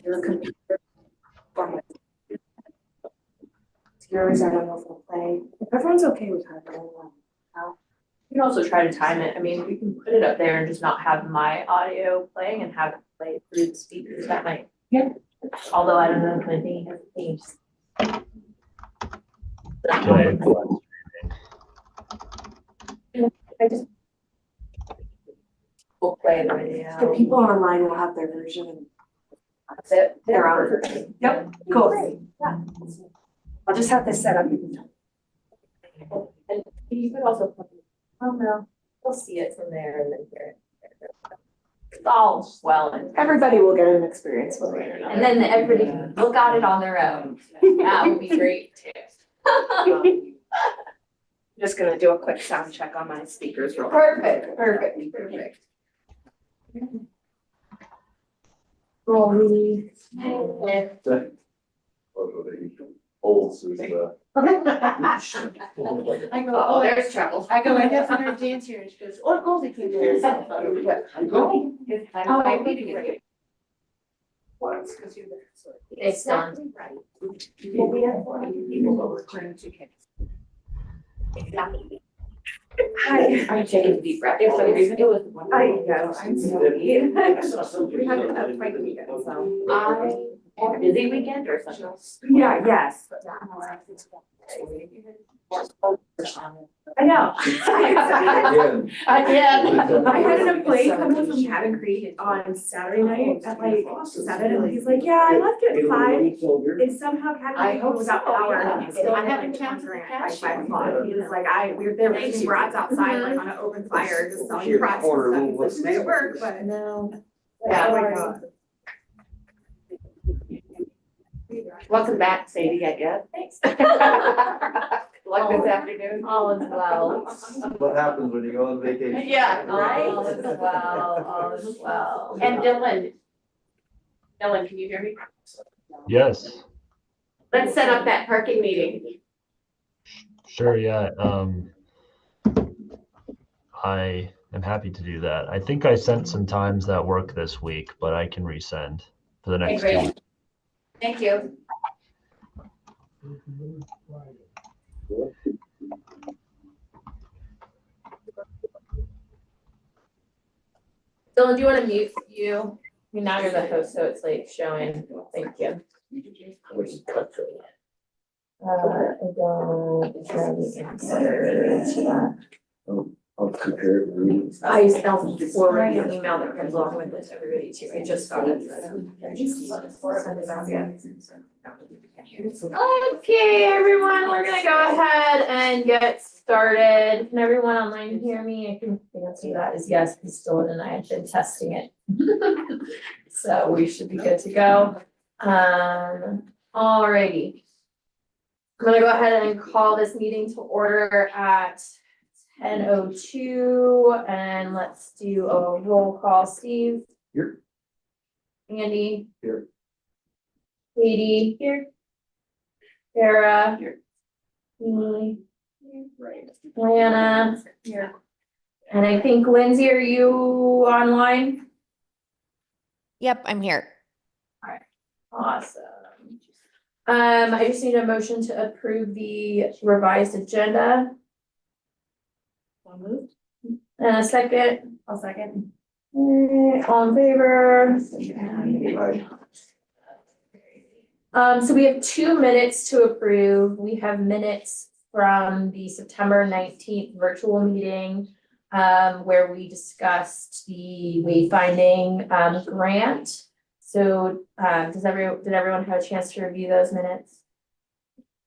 the computer. Yours, I don't know if we'll play. If everyone's okay with that, I don't know. You can also try to time it. I mean, we can put it up there and just not have my audio playing and have it play through the speakers. That might. Yeah. Although I don't know if anything has changed. Okay. I just, We'll play the video. the people online will have their version and That's it. their own version. Yep, cool. Yeah. I'll just have this set up. And you could also, oh no, we'll see it from there and then hear it. It's all swelling. Everybody will get an experience with it. And then everybody can look at it on their own. That would be great too. Just gonna do a quick sound check on my speakers real quick. Perfect. Rolly. Olds is I go, Oh, there's trouble. I go, I guess I'm gonna dance here, and she goes, oh, Goldie came here. Oh, I need to get it. Once, because you're there. It's done. Right. People go return to kids. Hi, I'm taking a deep breath. If for the reason- It was. I know, I'm sorry. We had a quite a weekend, so. I had a busy weekend or something. Yeah, yes. I know. I did. I had an employee come in from Cabin Creek on Saturday night at like 7, and he's like, yeah, I left at 5. And somehow Cabin I Creek hope was out so, power. yeah. And So I I haven't haven't counted the by cash 5 yet. o'clock. He was like, we were there making brats outside, like on an open fire, just selling brats and stuff. He's like, "It didn't work, but. No. Yeah, oh my God. Welcome back, Sadie, I guess. Thanks. Luck this afternoon. All is well. What happens when you go on vacation? Yeah, All is well, all is well. And Dylan, can you hear me? Yes, Let's set up that parking meeting. sure, yeah. I am happy to do that. I think I sent some times that work this week, but I can resend for the next 2 great. weeks. Thank you. Dylan, do you want to mute you? I mean, now you're the host, so it's like showing. Thank you. I don't have the answer to that. I'll compare it. I forward the email that comes along with this, everybody too. I just got it. Okay, everyone, we're gonna go ahead and get started. Can everyone online hear me? I can answer that is yes, because Dylan and I have been testing it. So we should be good to go. Alrighty. I'm gonna go ahead and call this meeting to order at 10:02, and let's do a roll call. Steve? Here. Andy? Here. Katie? Here. Sarah? Here. Me? Diana? Here. And I think Lindsay, are you online? Yep, I'm here. Awesome. I just need a motion to approve the revised agenda. And a second. I'll second. All in favor? So we have 2 minutes to approve. We have minutes from the September 19th virtual meeting, where we discussed the wayfinding, grant. So, did everyone have a chance to review those minutes?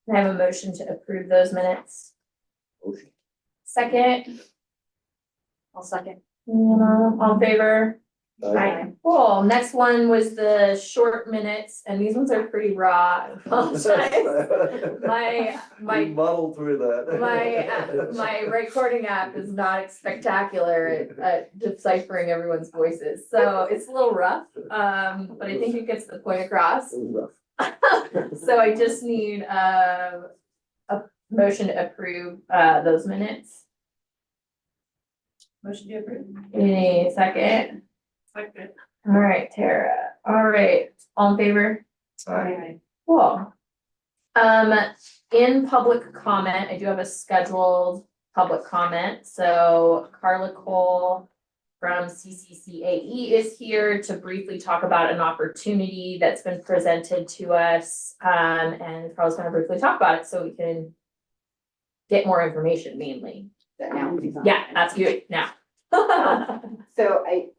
Can I have a motion to approve those minutes? Motion. Second? I'll second. All in favor? Aye. Cool. Next one was the short minutes, and these ones are pretty raw. I apologize. We My muddled through that. my recording app is not spectacular at deciphering everyone's voices, so it's a little rough. But I think it gets the point across. It was rough. So I just need a motion to approve those minutes. Motion to approve. Any second? Second. All right, Tara. All right, all in favor? Cool. In public comment, I do have a scheduled public comment, so Carla Cole from CCCAE is here to briefly talk about an opportunity that's been presented to us. And Carla's gonna briefly talk about it so we can get more information mainly. Yeah, that's good now. So I.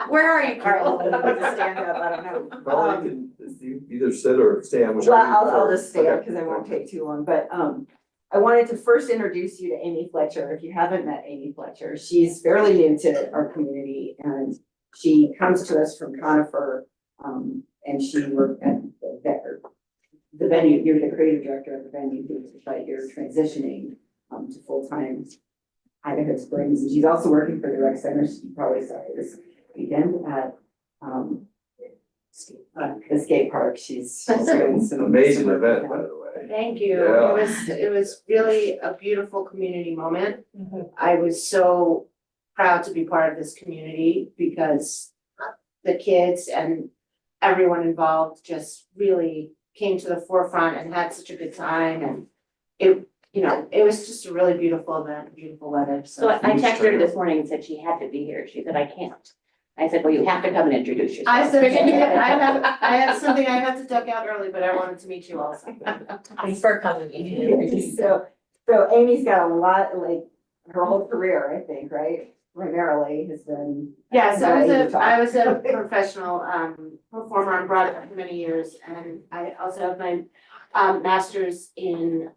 Where are you, Carl? Stand up, I don't know. Well, you can either sit or stand, whichever. Well, you I'll prefer. just stand Okay. because I won't take too long, but I wanted to first introduce you to Amy Fletcher. If you haven't met Amy Fletcher, she's fairly new to our community and she comes to us from Conifer. And she worked at the venue, you're the creative director of the venue, but you're transitioning to full-time Idaho Springs. And she's also working for the rec center. You probably saw her this weekend at the skate park. She's doing some Amazing event, by the way. Thank you. Yeah. It was really a beautiful community moment. I was so proud to be part of this community because the kids and everyone involved just really came to the forefront and had such a good time, and it was just a really beautiful event, beautiful weather. So I texted her this morning and said she had to be here. She said, I can't. I said, well, you have to come and introduce yourself. I said, I had something I had to duck out early, but I wanted to meet you also. Thanks for coming. So Amy's got a lot, like, her whole career, I think, right? Primarily has been. Yes, I was a professional performer on Broadway for many years, and I also have my master's in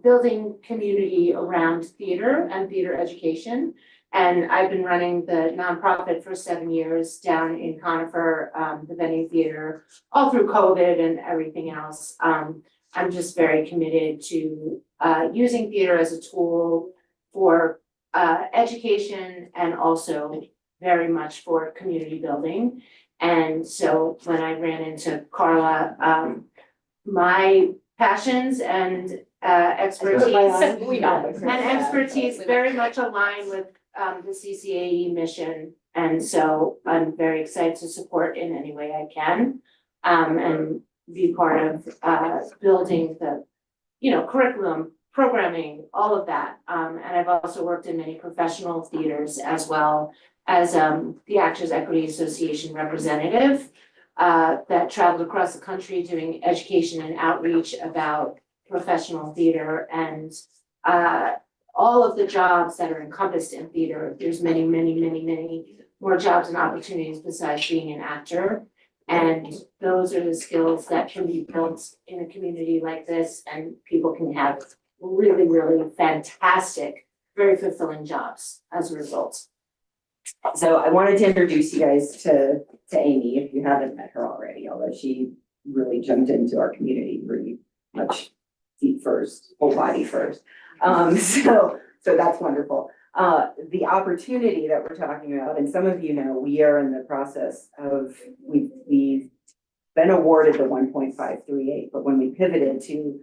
building community around theater and theater education. And I've been running the nonprofit for 7 years down in Conifer, the Venue Theater, all through COVID and everything else. I'm just very committed to using theater as a tool for education and also very much for community building. And so when I ran into Carla, my passions and expertise very much align with the CCAE mission. And so I'm very excited to support in any way I can, and be part of building the, curriculum, programming, all of that. And I've also worked in many professional theaters as well as the Actors Equity Association representative that traveled across the country doing education and outreach about professional theater and all of the jobs that are encompassed in theater. There's many, many, many, many more jobs and opportunities besides being an actor. And those are the skills that can be built in a community like this, and people can have really, really fantastic, very fulfilling jobs as a result. So I wanted to introduce you guys to Amy, if you haven't met her already, although she really jumped into our community pretty much feet first, whole body first. So that's wonderful. The opportunity that we're talking about, and some of you know, we are in the process of, we've been awarded the 1.538, but when we pivoted to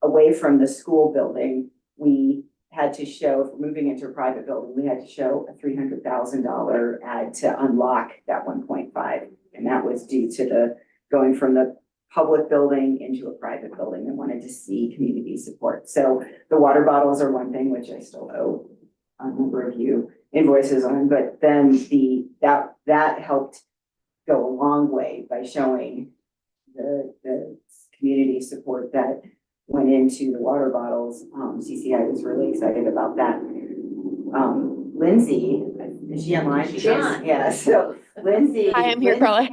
away from the school building, we had to show, for moving into a private building, we had to show a $300,000 ad to unlock that 1.5. And that was due to the going from the public building into a private building and wanted to see community support. So the water bottles are one thing, which I still owe a number of you invoices on, but then that helped go a long way by showing the community support that went into the water bottles. CCI was really excited about that. Lindsay, is she online? She's on. Yeah, so Lindsay. Hi, I'm here, Carla.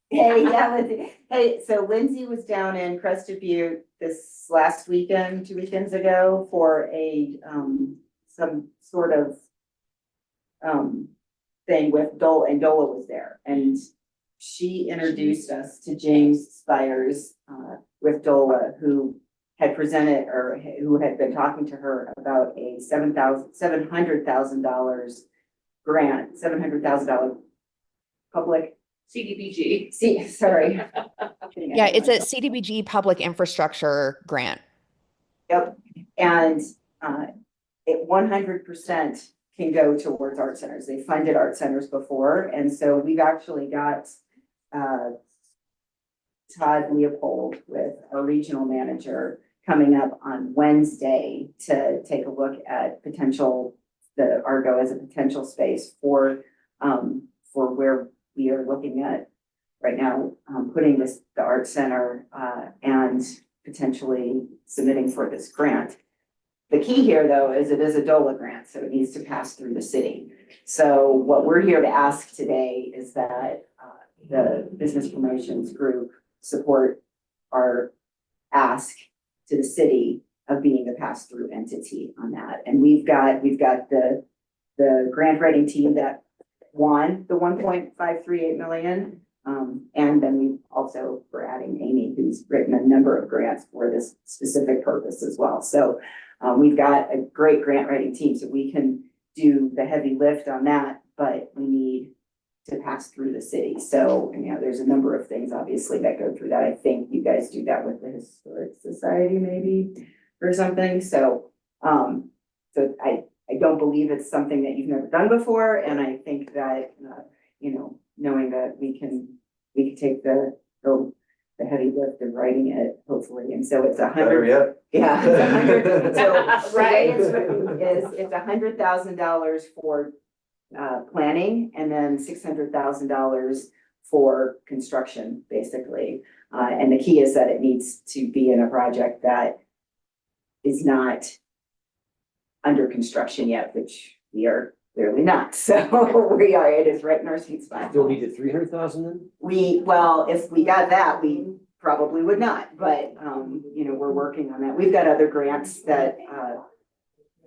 Hey, yeah, Lindsay. Hey, so Lindsay was down in Crested Butte this last weekend, 2 weekends ago, for some sort of thing with Dola, and Dola was there. And she introduced us to James Spires with Dola, who had presented, or who had been talking to her about a $700,000 grant, $700,000 public. CDBG. Sorry. Yeah, it's a CDBG public infrastructure grant. Yep, and it 100% can go towards art centers. They funded art centers before, and so we've actually got Todd Leopold with our regional manager coming up on Wednesday to take a look at the Argo as a potential space for where we are looking at right now, putting the art center, and potentially submitting for this grant. The key here, though, is it is a DOLA grant, so it needs to pass through the city. So what we're here to ask today is that the business promotions group support our ask to the city of being the pass-through entity on that. And we've got the grant writing team that won the 1.538 million. And then we also, we're adding Amy, who's written a number of grants for this specific purpose as well. So we've got a great grant writing team, so we can do the heavy lift on that, but we need to pass through the city. So, you know, there's a number of things obviously that go through that. I think you guys do that with the Historic Society maybe or something. So, I don't believe it's something that you've never done before. And I think that, you know, knowing that we can take the heavy lift of writing it, hopefully. And so it's Better 100. yet. Yeah, it's 100. So the way Right. it's written is it's $100,000 for planning and then $600,000 for construction, basically. And the key is that it needs to be in a project that is not under construction yet, which we are clearly not. So it is right in our sweet spot. Still needed 300,000 then? Well, if we got that, we probably would not, but, you know, we're working on that. We've got other grants that,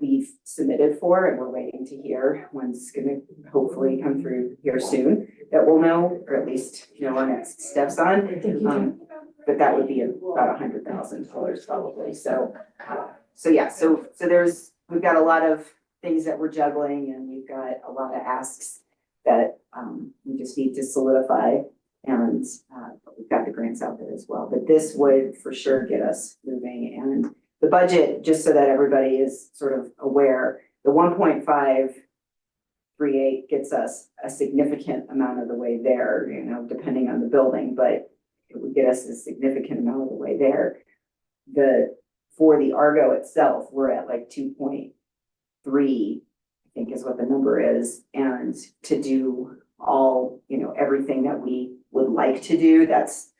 we've submitted for, and we're waiting to hear. One's gonna hopefully come through here soon that we'll know, or at least know our next steps on. But that would be about $100,000 probably. So we've got a lot of things that we're juggling, and we've got a lot of asks that we just need to solidify, and we've got the grants out there as well. But this would for sure get us moving. And the budget, just so that everybody is sort of aware, the 1.538 gets us a significant amount of the way there, you know, depending on the building, but it would get us a significant amount of the way there. For the Argo itself, we're at like 2.3, I think is what the number is. And to do all, you know, everything that we would like to do, that's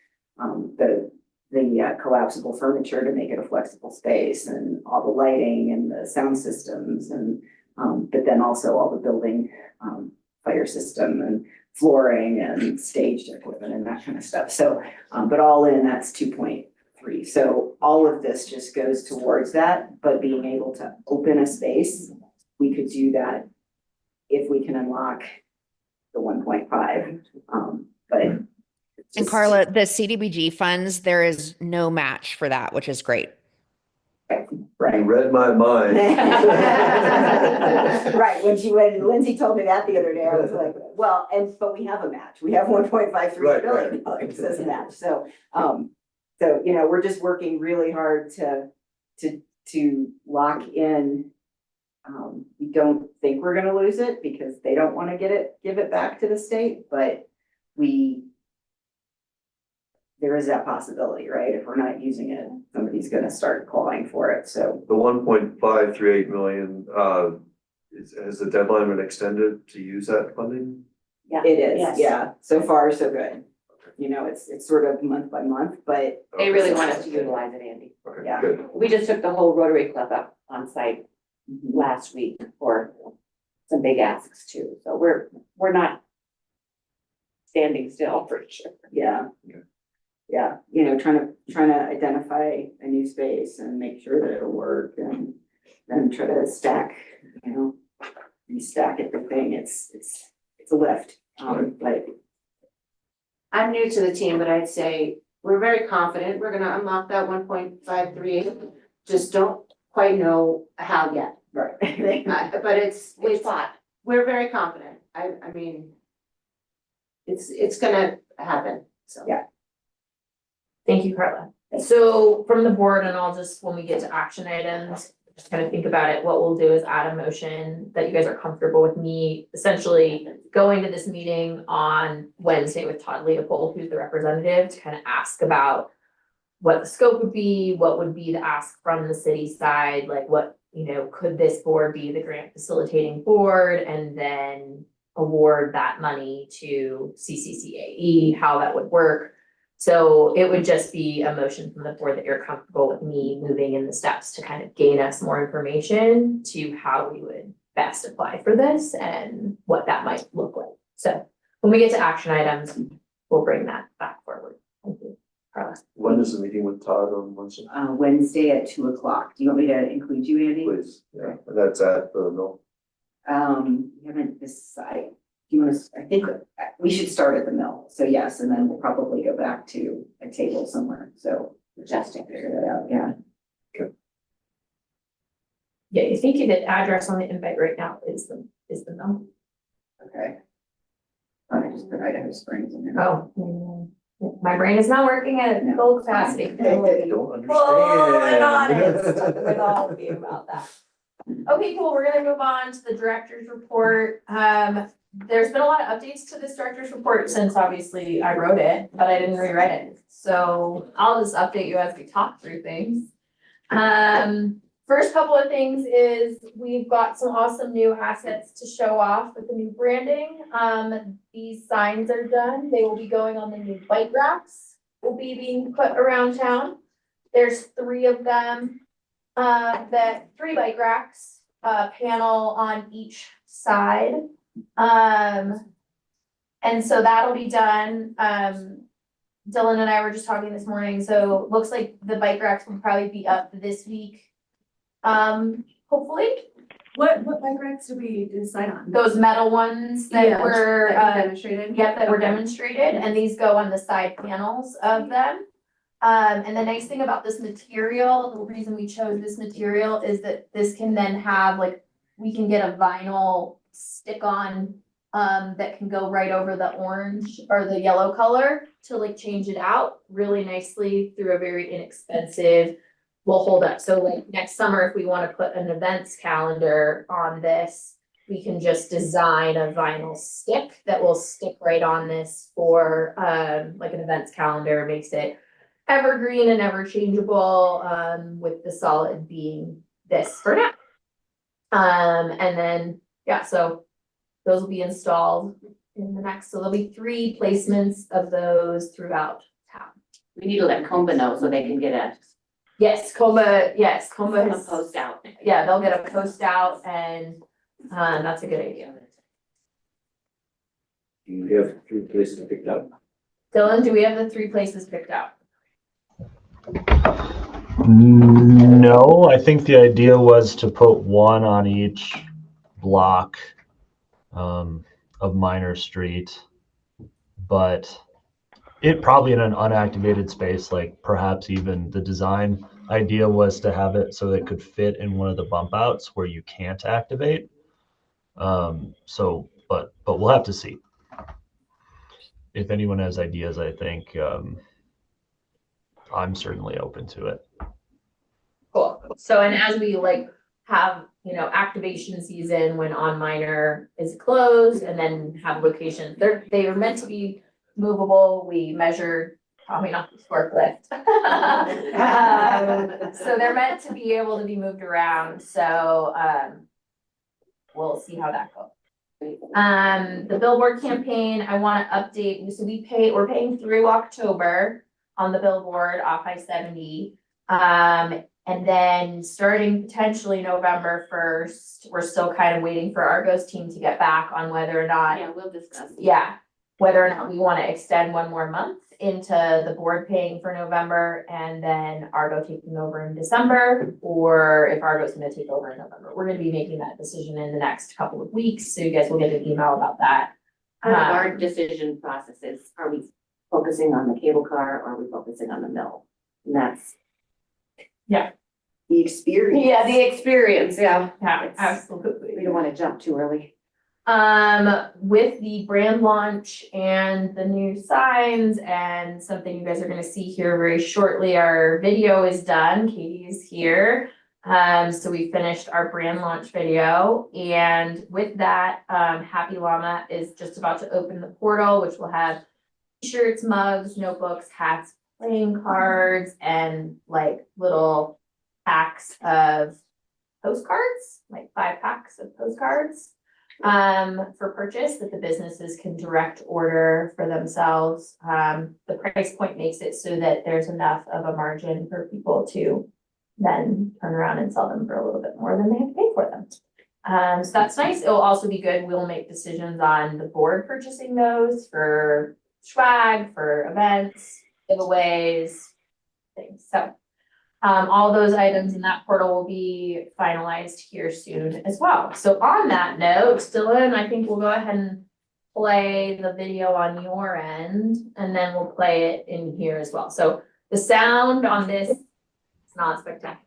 the collapsible furniture to make it a flexible space, and all the lighting and the sound systems, and but then also all the building fire system and flooring and staged equipment and that kind of stuff. So, but all in, that's 2.3. So all of this just goes towards that, but being able to open a space, we could do that if we can unlock the 1.5. But And Carla, the CDBG funds, there is no match for that, which is great. You read my mind. Right, when Lindsay told me that the other day, I was like, well, but we have a match. We have $1.53 billion as a match. So, you know, we're just working really hard to lock in. We don't think we're gonna lose it because they don't want to give it back to the state, but there is that possibility, right? If we're not using it, somebody's gonna start calling for it, so. The 1.538 million, has the deadline been extended to use that funding? Yeah. It is, Yes. yeah, so far so good. You know, it's sort of month by month, but They really want us to utilize it, Andy. Okay, yeah. good. We just took the whole Rotary Club up on site last week for some big asks too. So we're not standing still for sure. Yeah. Yeah. Yeah, you know, trying to identify a new space and make sure that it'll work, and then try to stack, you know, restack everything. It's a lift, but I'm new to the team, but I'd say we're very confident we're gonna unlock that 1.538. Just don't quite know how yet. right. But it's, Which spot? we're very confident. I mean, it's gonna happen, so. Yeah. Thank you, Carla. So from the board, and I'll just, when we get to action items, just kind of think about it, what we'll do is add a motion that you guys are comfortable with me essentially going to this meeting on Wednesday with Todd Leopold, who's the representative, to kind of ask about what the scope would be, what would be the ask from the city side, like what, could this board be the grant facilitating board, and then award that money to CCCAE, how that would work. So it would just be a motion from the board that you're comfortable with me moving in the steps to kind of gain us more information to how we would best apply for this and what that might look like. So when we get to action items, we'll bring that back forward. Thank you, Carla. When is the meeting with Todd on Wednesday? Wednesday at 2:00. Do you want me to include you, Andy? Please, yeah, and that's at the mill. We haven't decided. Do you want to, I think we should start at the mill. So yes, and then we'll probably go back to a table somewhere. So just to figure that out, yeah. Yeah, you think the address on the invite right now is the number. Okay. I just put Idaho Springs in there. Oh, my brain is not working at full capacity. Don't Full and honest with understand. all of you about that. Okay, cool, we're gonna move on to the director's report. There's been a lot of updates to this director's report since obviously I wrote it, but I didn't rewrite it. So I'll just update you as we talk through things. First couple of things is we've got some awesome new assets to show off with the new branding. These signs are done. They will be going on the new bike racks, will be being put around town. There's 3 of them, 3 bike racks, panel on each side. And so that'll be done. Dylan and I were just talking this morning, so looks like the bike racks will probably be up this week. Hopefully. What bike racks did we decide on? Those metal ones that were, That you demonstrated? that were demonstrated, and these go on the side panels of them. And the nice thing about this material, the reason we chose this material is that this can then have we can get a vinyl stick on that can go right over the orange or the yellow color to change it out really nicely through a very inexpensive, will hold up. So next summer, if we want to put an events calendar on this, we can just design a vinyl stick that will stick right on this for an events calendar, makes it evergreen and ever changeable, with the solid being this for now. And then, so those will be installed in the next, so there'll be 3 placements of those throughout town. We need to let Comba know so they can get a Comba has, post out. yeah, they'll get a post out, and that's a good idea. Do you have 3 places picked up? Dylan, do we have the 3 places picked out? No, I think the idea was to put 1 on each block of Minor Street, but it probably in an unactivated space, perhaps even the design idea was to have it so it could fit in one of the bump outs where you can't activate. But we'll have to see. If anyone has ideas, I think I'm certainly open to it. Cool. So, and as we have, activation season when On Minor is closed, and then have locations, they are meant to be movable. We measured, probably not the forklift. So they're meant to be able to be moved around. So we'll see how that goes. The billboard campaign, I want to update. So we're paying through October on the billboard off I-70. And then starting potentially November 1st, we're still kind of waiting for Argo's team to get back on whether or not. Yeah, we'll discuss. Yeah, whether or not we want to extend 1 more month into the board paying for November and then Argo taking over in December, or if Argo's going to take over in November. We're going to be making that decision in the next couple of weeks, so you guys will get an email about that. Part of our decision process is, are we focusing on the cable car or are we focusing on the mill? And that's The experience. Yeah, the experience, yeah. Yeah, absolutely. We don't want to jump too early. With the brand launch and the new signs and something you guys are gonna see here very shortly, our video is done. Katie is here. So we finished our brand launch video, and with that, Happy Llama is just about to open the portal, which will have t-shirts, mugs, notebooks, hats, playing cards, and like little packs of postcards, like 5 packs of postcards for purchase that the businesses can direct order for themselves. The price point makes it so that there's enough of a margin for people to then turn around and sell them for a little bit more than they have to pay for them. So that's nice. It'll also be good. We'll make decisions on the board purchasing those for swag, for events, giveaways, things. So all those items in that portal will be finalized here soon as well. So on that note, Dylan, I think we'll go ahead and play the video on your end, and then we'll play it in here as well. So the sound on this is not spectacular.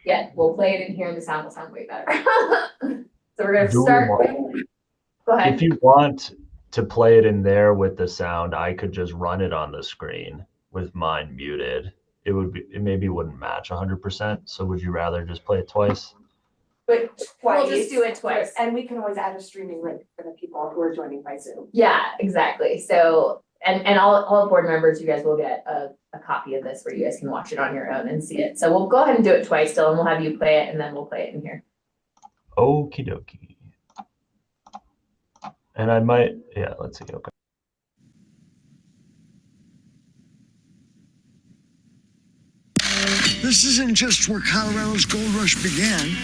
Yet we'll play it in here and the sound will sound way better. So we're gonna start. Go ahead. If you want to play it in there with the sound, I could just run it on the screen with mine muted. It maybe wouldn't match 100%. So would you rather just play it twice? But we'll just do it twice. And we can always add a streaming link for the people who are joining by Zoom. Yeah, exactly. So, and all board members, you guys will get a copy of this where you guys can watch it on your own and see it. So we'll go ahead and do it twice still, and we'll have you play it and then we'll play it in here. Okie dokie. And I might, yeah, let's see. Okay. This isn't just where Colorado's gold rush began.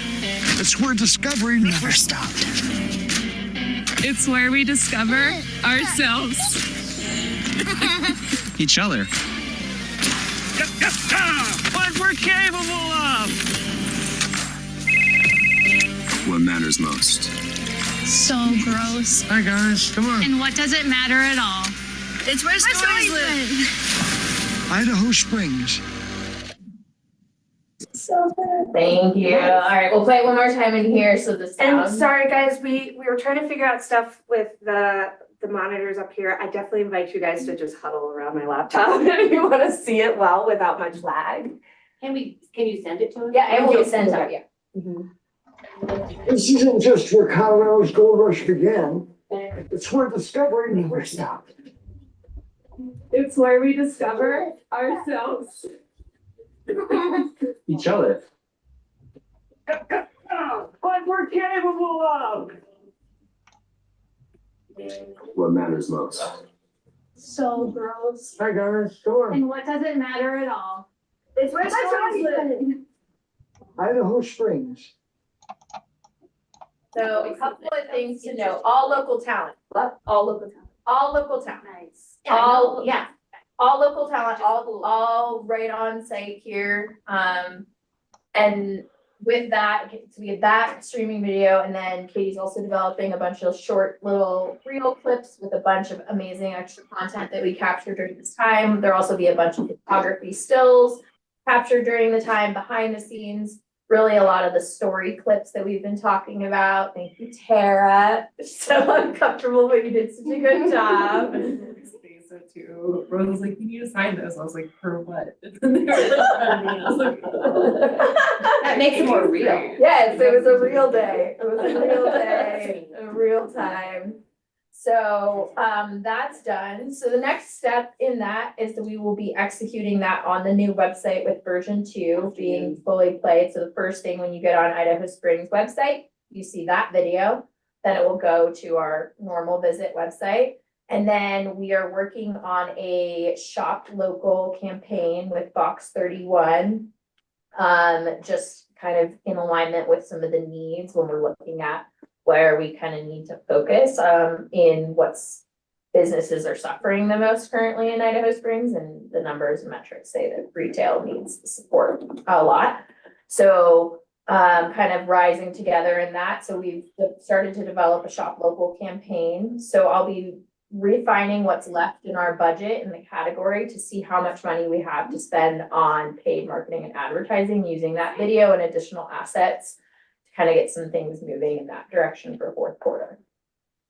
It's where discovery never stopped. It's where we discover ourselves. Each other. What we're capable of. What matters most. So gross. Hi guys, come on. And what does it matter at all? It's where stories live. Idaho Springs. So good. Thank you. All right, we'll play it one more time in here so the sound. And sorry, guys, we were trying to figure out stuff with the monitors up here. I definitely invite you guys to just huddle around my laptop if you want to see it well without much lag. Can you send it to us? Yeah, it will be sent out, yeah. This isn't just where Colorado's gold rush began. It's where discovery never stopped. It's where we discover ourselves. Each other. What we're capable of. What matters most. So gross. Hi guys, come on. And what does it matter at all? It's where stories live. Idaho Springs. So a couple of things to know, all local talent, all local talent, all local talent. Nice. All local talent, all right on site here. And with that, so we have that streaming video, and then Katie's also developing a bunch of short little reel clips with a bunch of amazing extra content that we captured during this time. There'll also be a bunch of photography stills captured during the time behind the scenes. Really a lot of the story clips that we've been talking about. Thank you, Tara. So uncomfortable, but you did such a good job. So too. Rose was like, you need to sign this. I was like, for what? And they were like, I was like, That makes it more real. Yes, it was a real day. It was a real day, a real time. So that's done. So the next step in that is that we will be executing that on the new website with version 2 being fully played. So the first thing when you get on Idaho Springs website, you see that video, then it will go to our normal visit website. And then we are working on a shop local campaign with Box 31. Just kind of in alignment with some of the needs when we're looking at where we kind of need to focus in what's businesses are suffering the most currently in Idaho Springs, and the numbers and metrics say that retail needs support a lot. So kind of rising together in that. So we've started to develop a shop local campaign. So I'll be refining what's left in our budget in the category to see how much money we have to spend on paid marketing and advertising using that video and additional assets to kind of get some things moving in that direction for fourth quarter.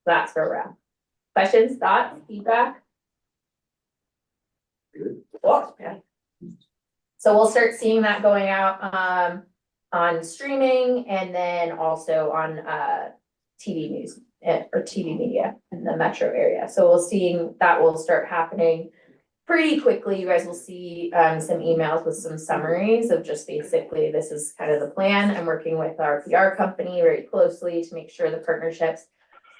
That's where we're at. Questions, thoughts, feedback? Good. Cool. Yeah. So we'll start seeing that going out on streaming and then also on TV news or TV media in the metro area. So we'll see that will start happening pretty quickly. You guys will see some emails with some summaries of just basically this is kind of the plan. I'm working with our PR company very closely to make sure the partnerships.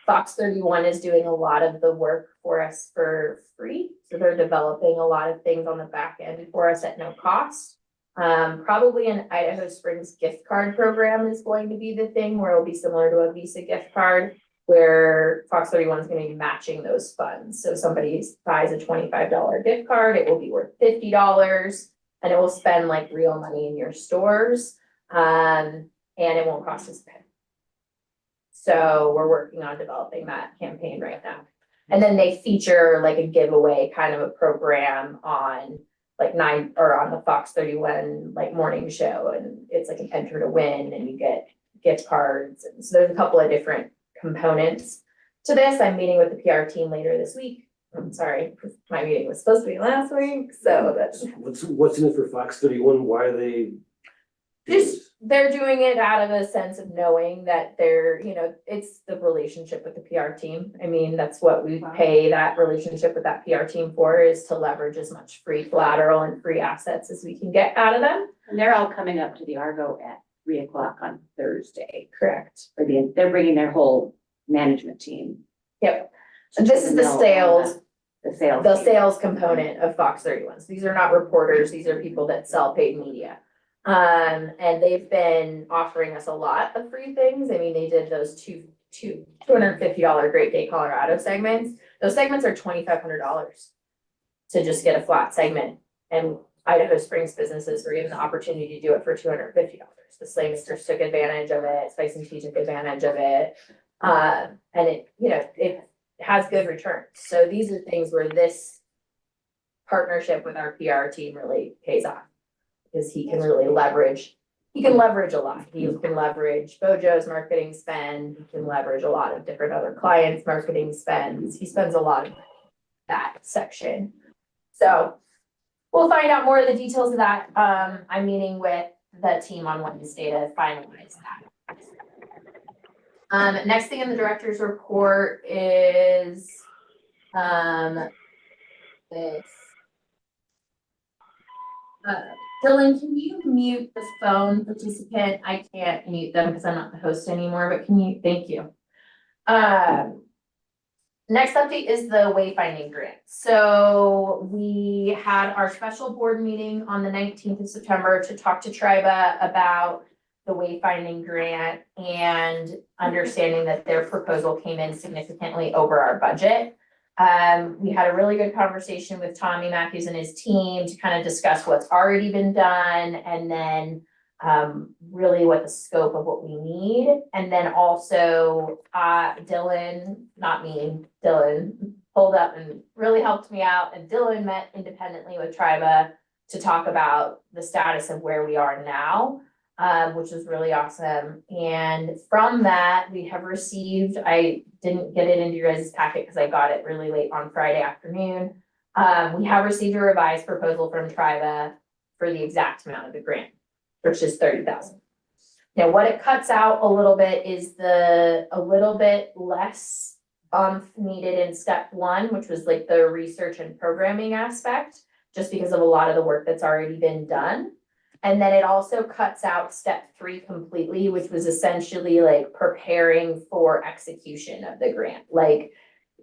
Fox 31 is doing a lot of the work for us for free. So they're developing a lot of things on the back end for us at no cost. Probably an Idaho Springs gift card program is going to be the thing where it'll be similar to a Visa gift card where Fox 31 is going to be matching those funds. So somebody buys a $25 gift card, it will be worth $50 and it will spend like real money in your stores. And it won't cost us a penny. So we're working on developing that campaign right now. And then they feature like a giveaway kind of a program on like on the Fox 31 like morning show. And it's like an enter to win and you get gift cards. And so there's a couple of different components to this. I'm meeting with the PR team later this week. I'm sorry, my meeting was supposed to be last week. So that's What's in it for Fox 31? Why are they? they're doing it out of a sense of knowing that they're, it's the relationship with the PR team. I mean, that's what we pay that relationship with that PR team for, is to leverage as much free collateral and free assets as we can get out of them. And they're all coming up to the Argo at 3:00 on Thursday. Correct. They're bringing their whole management team. Yep. And this is the sales. The sales. The team. sales component of Fox 31. So these are not reporters, these are people that sell paid media. And they've been offering us a lot of free things. I mean, they did those $250 Great Day Colorado segments. Those segments are $2,500 to just get a flat segment. And Idaho Springs businesses were given the opportunity to do it for $250. The Slamasters took advantage of it, Spice and Tea took advantage of it. And it has good returns. So these are things where this partnership with our PR team really pays off. Because he can really leverage a lot. He can leverage Bojo's marketing spend, he can leverage a lot of different other clients' marketing spends. He spends a lot of that section. So we'll find out more of the details of that. I'm meeting with the team on Wednesday to finalize that. Next thing in the director's report is this. Dylan, can you mute the phone participant? I can't mute them because I'm not the host anymore, but can you? Thank you. Next update is the wayfinding grant. So we had our special board meeting on the 19th of September to talk to Triba about the wayfinding grant and understanding that their proposal came in significantly over our budget. We had a really good conversation with Tommy Matthews and his team to kind of discuss what's already been done and then really what the scope of what we need. And then also Dylan, not me, Dylan pulled up and really helped me out. And Dylan met independently with Triba to talk about the status of where we are now. Which is really awesome. And from that, we have received, I didn't get it into your guys' packet because I got it really late on Friday afternoon. We have received a revised proposal from Triba for the exact amount of the grant, which is $30,000. Now, what it cuts out a little bit is a little bit less needed in step one, which was like the research and programming aspect, just because of a lot of the work that's already been done. And then it also cuts out step 3 completely, which was essentially like preparing for execution of the grant, like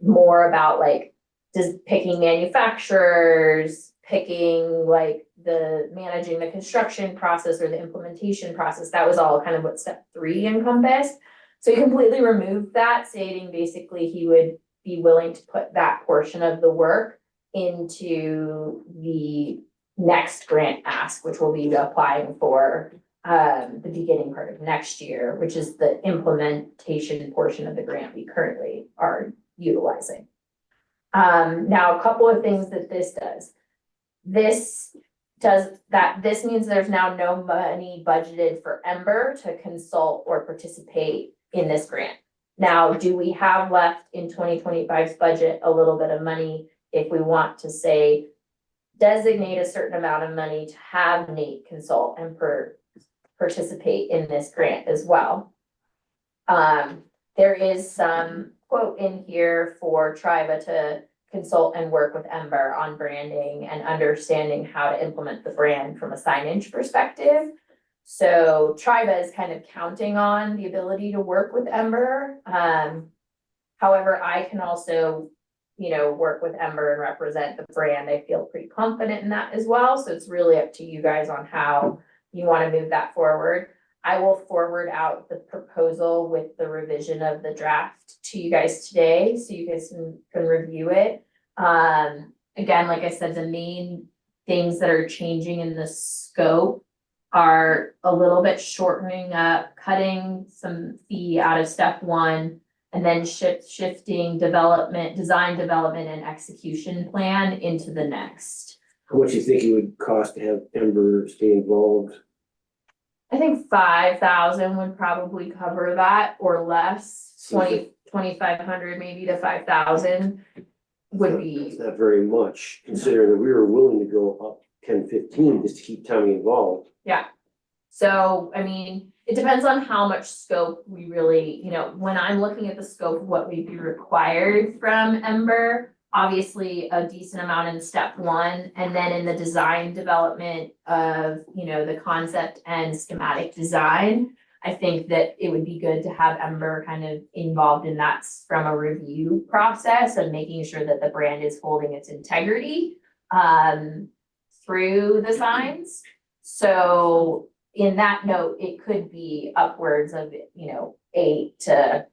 more about like just picking manufacturers, picking like managing the construction process or the implementation process. That was all kind of what step 3 encompassed. So he completely removed that, stating basically he would be willing to put that portion of the work into the next grant ask, which we'll be applying for the beginning part of next year, which is the implementation portion of the grant we currently are utilizing. Now, a couple of things that this does. This means there's now no money budgeted for Ember to consult or participate in this grant. Now, do we have left in 2025's budget a little bit of money if we want to say designate a certain amount of money to have Nate consult and participate in this grant as well. There is some quote in here for Triba to consult and work with Ember on branding and understanding how to implement the brand from a signage perspective. So Triba is kind of counting on the ability to work with Ember. However, I can also, work with Ember and represent the brand. I feel pretty confident in that as well. So it's really up to you guys on how you want to move that forward. I will forward out the proposal with the revision of the draft to you guys today, so you guys can review it. Again, like I said, the main things that are changing in the scope are a little bit shortening up, cutting some fee out of step one, and then shifting design development and execution plan into the next. How much do you think it would cost to have Ember stay involved? I think 5,000 would probably cover that or less, Seems like- 2,500 maybe to 5,000 would be. It's not very much, considering that we were willing to go up 10, 15 just to keep Tommy involved. Yeah. So, I mean, it depends on how much scope we really, when I'm looking at the scope of what would be required from Ember, obviously a decent amount in step one, and then in the design development of, the concept and schematic design, I think that it would be good to have Ember kind of involved in that from a review process and making sure that the brand is holding its integrity through the signs. So in that note, it could be upwards of, 8 to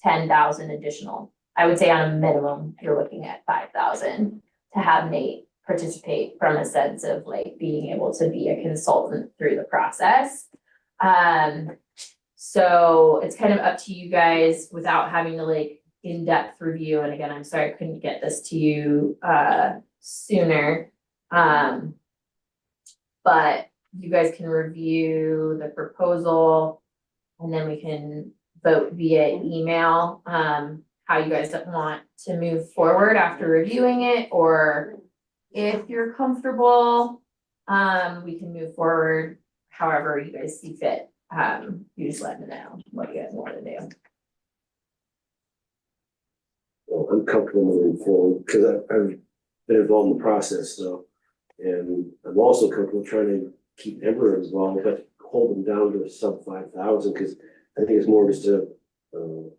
10,000 additional. I would say on a minimum, you're looking at 5,000 to have Nate participate from a sense of like being able to be a consultant through the process. So it's kind of up to you guys without having to like in-depth review. And again, I'm sorry I couldn't get this to you sooner. But you guys can review the proposal and then we can vote via email how you guys want to move forward after reviewing it, or if you're comfortable, we can move forward however you guys see fit. You just let me know what you guys want to do. Well, I'm comfortable moving forward because I've been involved in the process, so. And I'm also comfortable trying to keep Ember involved, but hold them down to sub 5,000, because I think it's more just a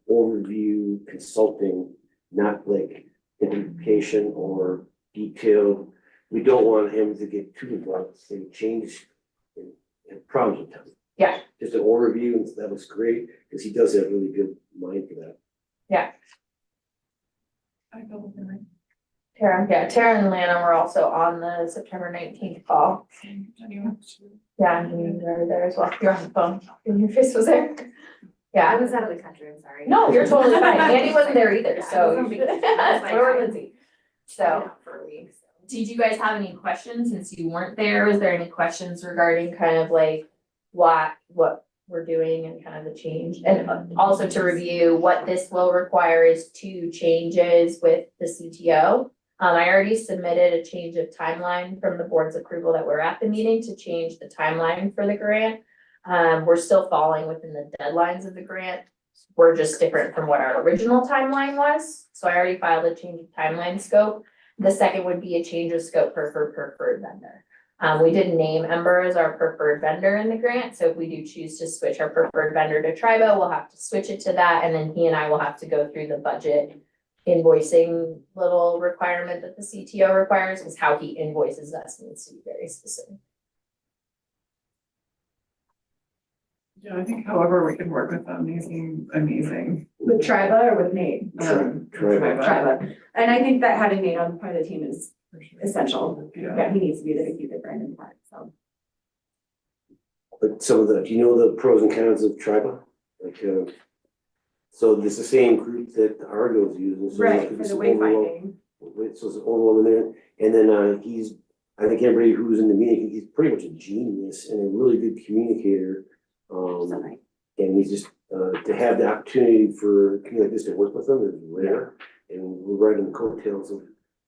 overview consulting, not like implementation or detailed. We don't want him to get too involved and change and problems with him. Yeah. Just an overview, and that was great, because he does have really good mind for that. Yeah. I go with him. Tara and Lana were also on the September 19th call. Yeah, and you were there as well. You're on the phone. And your face was there. I Yeah. was out of the country, I'm sorry. No, you're totally fine. Andy wasn't there either, so. I was on vacation. That's my Or time. Lindsay. So, For a week, so. did you guys have any questions since you weren't there? Was there any questions regarding kind of like what we're doing and kind of the change? And also to review, what this will require is 2 changes with the CTO. I already submitted a change of timeline from the board's approval that we're at the meeting to change the timeline for the grant. We're still falling within the deadlines of the grant. We're just different from what our original timeline was. So I already filed a change of timeline scope. The second would be a change of scope for preferred vendor. We did name Ember as our preferred vendor in the grant. So if we do choose to switch our preferred vendor to Tribo, we'll have to switch it to that. And then he and I will have to go through the budget invoicing little requirement that the CTO requires, is how he invoices us needs to be very specific. Yeah, I think however we can work with them, they seem amazing. With Triba or with Nate? Triba. Triba. And I think that having Nate on part of the team is For sure. essential. Yeah. Yeah, he needs to be there to keep the brand in part, so. But some of the, do you know the pros and cons of Triba? Like, so it's the same group that Argo's using. So Right, there's for the some overall- wayfinding. So there's an overall in there, and then I think everybody who's in the meeting, he's pretty much a genius and a really good communicator. And he's just, to have the opportunity for a community like this to work with them is rare. And we're right in the coattails of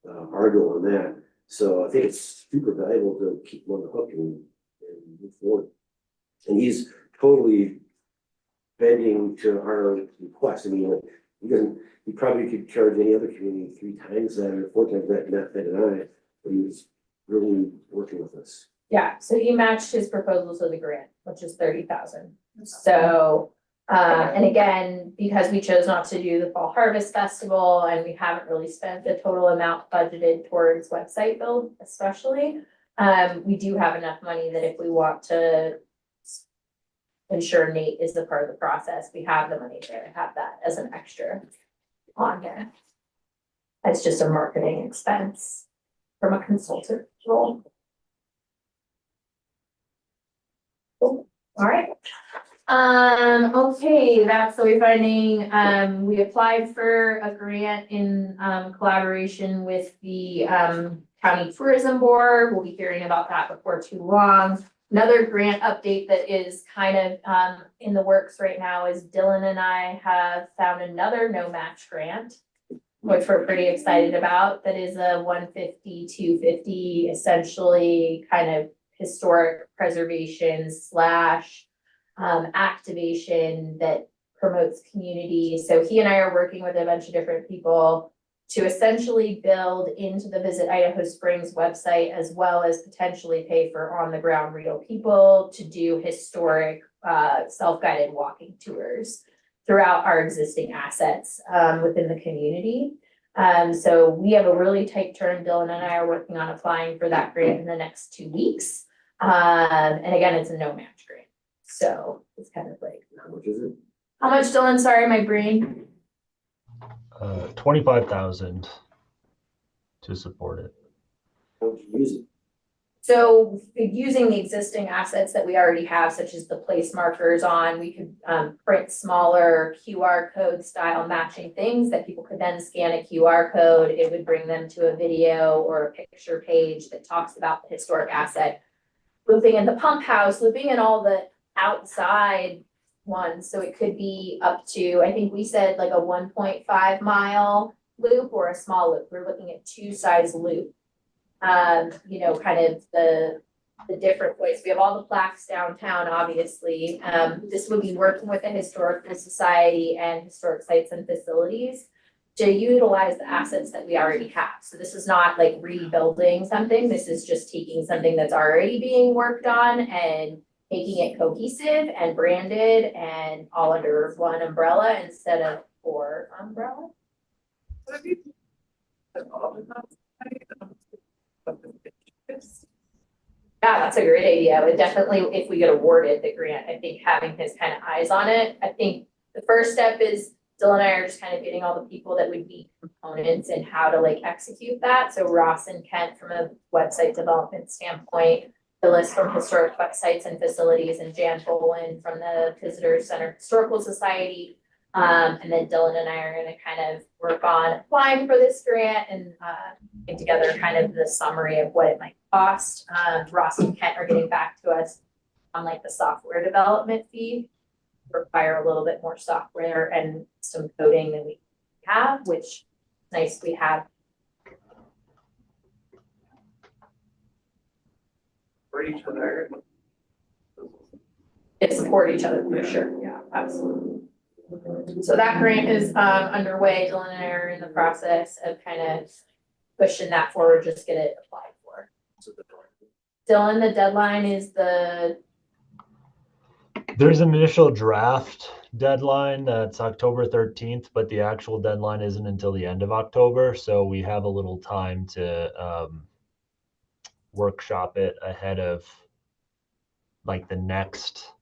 Argo on that. So I think it's super valuable to keep him on the hook and move forward. And he's totally bending to our request. I mean, he probably could charge any other community 3 times that or 4 times that, not that and I, but he was really working with us. Yeah, so he matched his proposal to the grant, which is 30,000. So, and again, because we chose not to do the Fall Harvest Festival and we haven't really spent the total amount budgeted towards website build especially, we do have enough money that if we want to ensure Nate is a part of the process, we have the money there to have that as an extra on there. It's just a marketing expense from a consultant role. Cool. All right. Okay, that's the wayfinding. We applied for a grant in collaboration with the County Tourism Board. We'll be hearing about that before too long. Another grant update that is kind of in the works right now is Dylan and I have found another no match grant, which we're pretty excited about. That is a 150-250, essentially kind of historic preservation / activation that promotes community. So he and I are working with a bunch of different people to essentially build into the Visit Idaho Springs website, as well as potentially pay for on the ground real people to do historic self-guided walking tours throughout our existing assets within the community. So we have a really tight turn. Dylan and I are working on applying for that grant in the next 2 weeks. And again, it's a no match grant. So it's kind of like, How much is it? how much, Dylan? Sorry, my brain. 25,000 to support it. How would you use it? So using the existing assets that we already have, such as the place markers on, we could print smaller QR code style matching things that people could then scan a QR code. It would bring them to a video or a picture page that talks about the historic asset. Looping in the pump house, looping in all the outside ones. So it could be up to, I think we said like a 1.5 mile loop or a small loop. We're looking at 2 size loop. You know, kind of the different ways. We have all the plaques downtown, obviously. This would be working with the Historical Society and Historic Sites and Facilities to utilize the assets that we already have. So this is not like rebuilding something. This is just taking something that's already being worked on and making it cohesive and branded and all under one umbrella instead of 4 umbrellas. Yeah, that's a great idea. But definitely, if we get awarded the grant, I think having his kind of eyes on it, I think the first step is Dylan and I are just kind of getting all the people that would be components and how to like execute that. So Ross and Kent from a website development standpoint, Phyllis from Historic Sites and Facilities, and Jan Boland from the Visitor Center Historical Society. And then Dylan and I are going to kind of work on applying for this grant and get together kind of the summary of what it might cost. Ross and Kent are getting back to us on like the software development fee. Require a little bit more software and some coding than we have, which is nice we have. For each other. It support each other for sure. Yeah, absolutely. So that grant is underway. Dylan and I are in the process of kind of pushing that forward, just get it applied for. Dylan, the deadline is There's an initial draft deadline that's October 13th, but the actual deadline isn't until the end of October. So we have a little time to workshop it ahead of like the next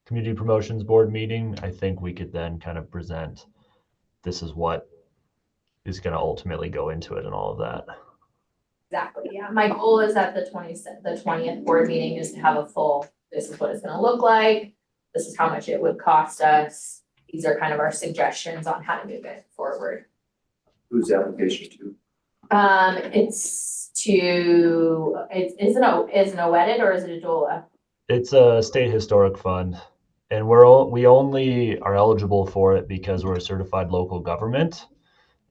community promotions board meeting. I think we could then kind of present, this is what is going to ultimately go into it and all of that. exactly, yeah. My goal is at the 20th board meeting is to have a full, this is what it's gonna look like. This is how much it would cost us. These are kind of our suggestions on how to move it forward. Who's the application to? It's to, is it a wedded or is it a doula? It's a state historic fund, and we only are eligible for it because we're a certified local government,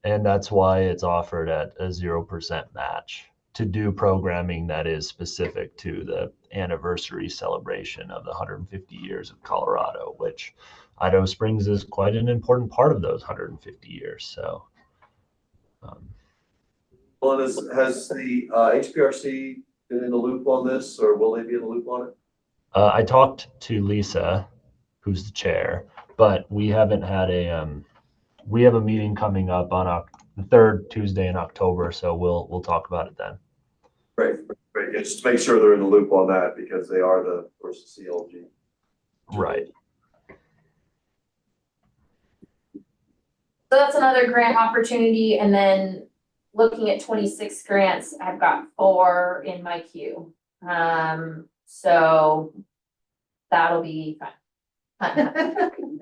and that's why it's offered at a 0% match. to do programming that is specific to the anniversary celebration of the 150 years of Colorado, which Idaho Springs is quite an important part of those 150 years. So, Well, has the HPRC been in the loop on this, or will they be in the loop on it? I talked to Lisa, who's the chair, but we haven't had we have a meeting coming up on the third Tuesday in October, so we'll talk about it then. Right. Yeah, just to make sure they're in the loop on that, because they are of course, the CLG. Right. So that's another grant opportunity, and then looking at 26 grants, I've got 4 in my queue. So that'll be fun.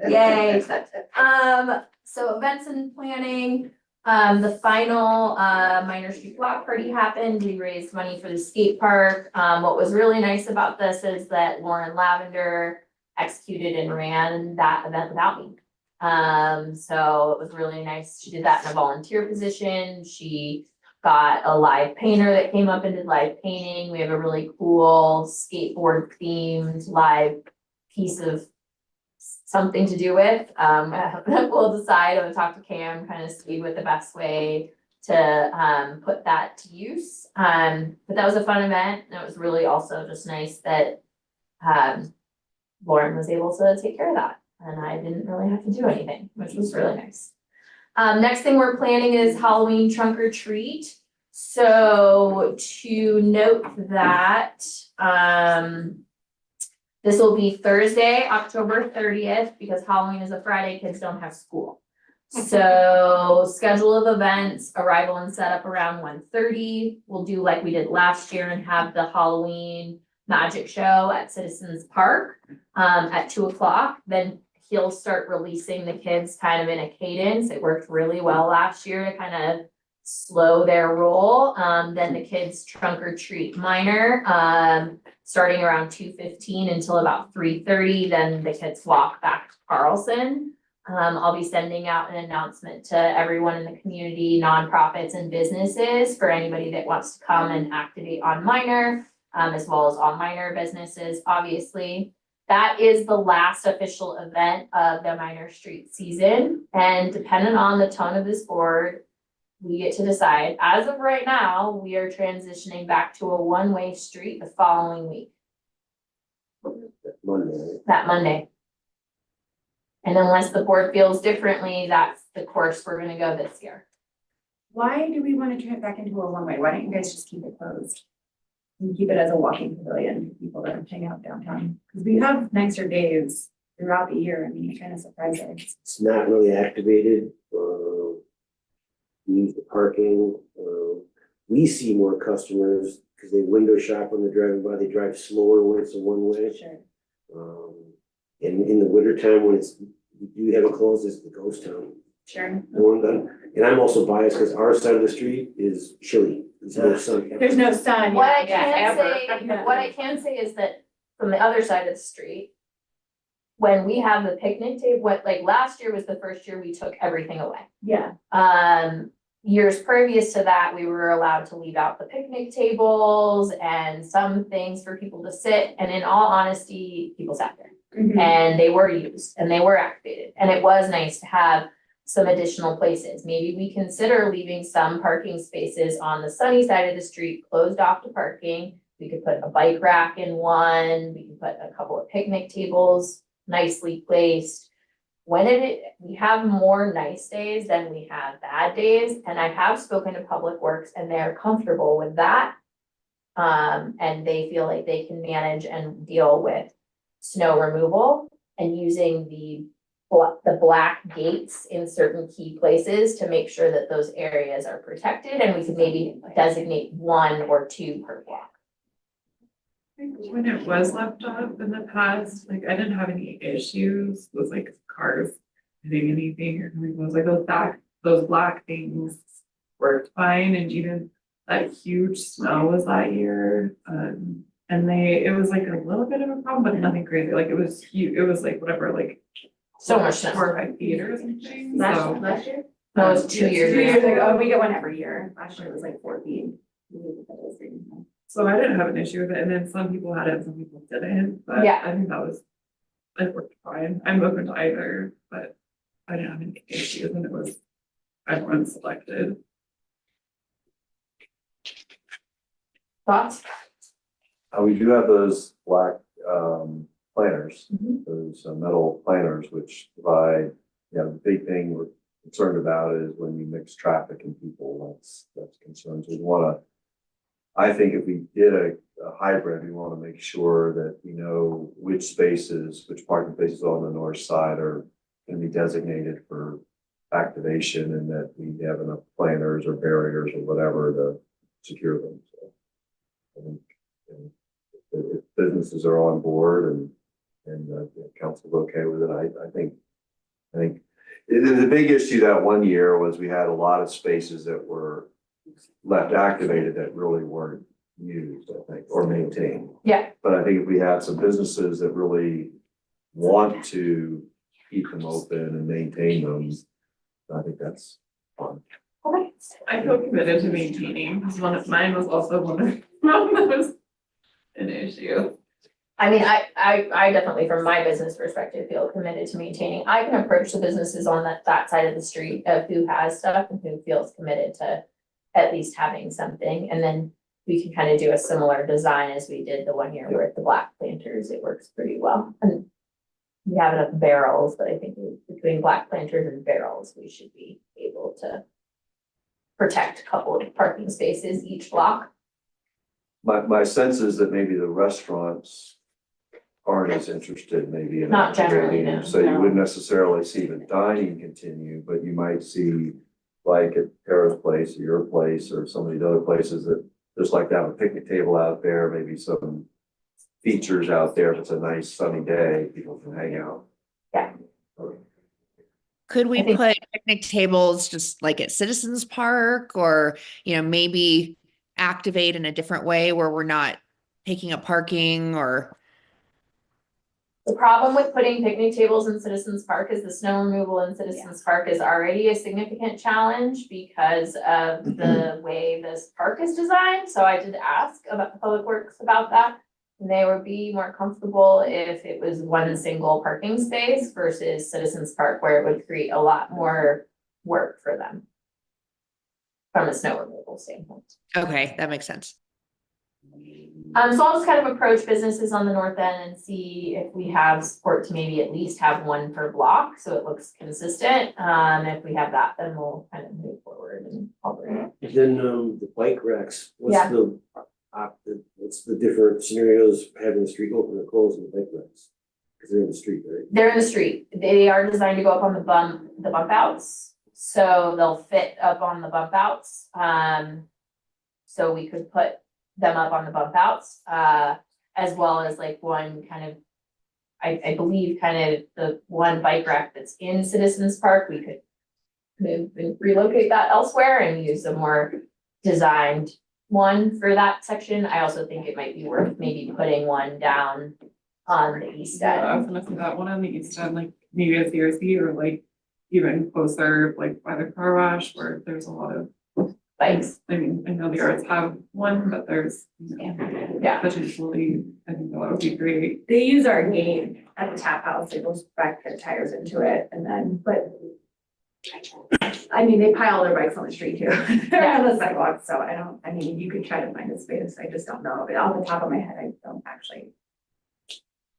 Yay. So events and planning, the final Minor Street Block Party happened. We raised money for the skate park. What was really nice about this is that Lauren Lavender executed and ran that event without me. So it was really nice. She did that in a volunteer position. She got a live painter that came up and did live painting. We have a really cool skateboard themed live piece of something to do with. We'll decide. I'm gonna talk to Cam, kind of see what the best way to put that to use. But that was a fun event, and it was really also just nice that Lauren was able to take care of that, and I didn't really have to do anything, which was really nice. Next thing we're planning is Halloween trunk or treat. So to note that, this will be Thursday, October 30th, because Halloween is a Friday, kids don't have school. So schedule of events, arrival and setup around 1:30. We'll do like we did last year and have the Halloween magic show at Citizens Park at 2 o'clock. Then he'll start releasing the kids kind of in a cadence. It worked really well last year to kind of slow their roll. Then the kids trunk or treat minor, starting around 2:15 until about 3:30. Then the kids walk back to Carlson. I'll be sending out an announcement to everyone in the community, nonprofits and businesses, for anybody that wants to come and activate on minor, as well as all minor businesses, obviously. That is the last official event of the Minor Street season, and depending on the tone of this board, we get to decide. As of right now, we are transitioning back to a one-way street the following week, that Monday. And unless the board feels differently, that's the course we're gonna go this year. Why do we want to turn it back into a one-way? Why don't you guys just keep it closed? And keep it as a walking pavilion for people that hang out downtown? Because we have nicer days throughout the year. I mean, it kind of surprises us. It's not really activated, use the parking, we see more customers because they window shop when they're driving by, they drive slower when it's a one-way. Sure. And in the wintertime, when you have it closed, it's the ghost town. Sure. And I'm also biased because our side of the street is chilly. There's no sun. There's no sun. What I yeah, can ever. say, what I can say is that from the other side of the street, when we have the picnic table, like last year was the first year we took everything away. Yeah. Years previous to that, we were allowed to leave out the picnic tables and some things for people to sit, and in all honesty, people sat there. Mhm. And they were used and they were activated, and it was nice to have some additional places. Maybe we consider leaving some parking spaces on the sunny side of the street closed off to parking. We could put a bike rack in one, we could put a couple of picnic tables nicely placed. We have more nice days than we have bad days, and I have spoken to Public Works and they're comfortable with that. And they feel like they can manage and deal with snow removal and using the black gates in certain key places to make sure that those areas are protected, and we could maybe designate 1 or 2 per block. When it was left off in the past, like I didn't have any issues with like cars hitting anything or anything. It was like those black things worked fine, and even that huge snow was that year. And it was like a little bit of a problem, but nothing crazy. Like it was huge. It was like whatever, like So much snow. 4 or 5 feet or something. Last year? No, it was 2 years2 ago. years ago. We get one every year. Last year it was like 4 feet. So I didn't have an issue with it, and then some people had it, some people didn't, but Yeah. I think it worked fine. I'm open to either, but I didn't have any issues when it was everyone selected. Thoughts? We do have those black, planters, Mhm. those metal planters, which provide, the big thing we're concerned about is when you mix traffic and people, that's concerns. We wanna, I think if we did a hybrid, we wanna make sure that we know which parking spaces on the north side are gonna be designated for activation and that we have enough planters or barriers or whatever to secure them, so. I think, if businesses are on board and the council's okay with it, I think the big issue that one year was we had a lot of spaces that were left activated that really weren't used, I think, or maintained. Yeah. But I think if we had some businesses that really want to keep them open and maintain them, I think that's fun. Okay. I feel committed to maintaining, because mine was also one of that was an issue. I mean, I definitely, from my business perspective, feel committed to maintaining. I can approach the businesses on that side of the street of who has stuff and who feels committed to at least having something. And then we can kind of do a similar design as we did the one year with the black planters. It works pretty well. And we have enough barrels, but I think between black planters and barrels, we should be able to protect a couple of parking spaces each block. My sense is that maybe the restaurants aren't as interested maybe in. Not generally, activating, no, so you no. wouldn't necessarily see the dining continue, but you might see like at Tara's place or your place or some of these other places that just like to have a picnic table out there, maybe some features out there. If it's a nice sunny day, people can hang out. Yeah. Could we I think- put picnic tables just like at Citizens Park or, maybe activate in a different way where we're not taking up parking or? The problem with putting picnic tables in Citizens Park is the snow removal in Citizens Park is already a significant challenge because of the way this park is designed. So I did ask about the Public Works about that. And they would be more comfortable if it was one single parking space versus Citizens Park, where it would create a lot more work for them from a snow removal standpoint. Okay, that makes sense. So I'll just kind of approach businesses on the north end and see if we have support to maybe at least have one per block, so it looks consistent. If we have that, then we'll kind of move forward and I'll bring it. Then, the bike racks, Yeah. what's the different scenarios having the street open or closed in the bike racks? Cause they're in the street, right? They're in the street. They are designed to go up on the bump outs. So they'll fit up on the bump outs. So we could put them up on the bump outs, as well as like one kind of, I believe kind of the one bike rack that's in Citizens Park, we could move and relocate that elsewhere and use a more designed one for that section. I also think it might be worth maybe putting one down on the east Yeah, I was end. gonna say that one on the east end, like maybe a CRC or like even closer, like by the car wash where there's a lot of Bikes. I mean, I know the arts have one, but there's, Yeah. potentially, I think that would be great. They use our gate at the tap house, they just back their tires into it and then, but I mean, they pile their bikes on the street too. They're on the sidewalk, so I mean, you could try to find a space, I just don't know, but off the top of my head, I don't actually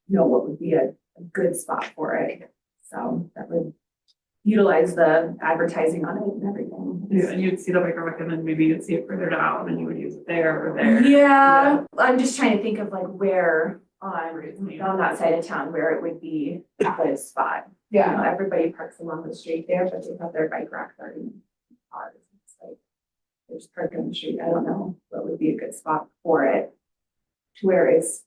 know what would be a good spot for it, so that would utilize the advertising on it and everything. Yeah, and you'd see the bike rack and then maybe you'd see it further down and you would use it there or there. Yeah, I'm just trying to think of like where on that side of town, where it would be a good spot. You know, everybody parks along the street there, but they have their bike racks already in cars. It's like, they're just parking on the street. I don't know what would be a good spot for it. To where it's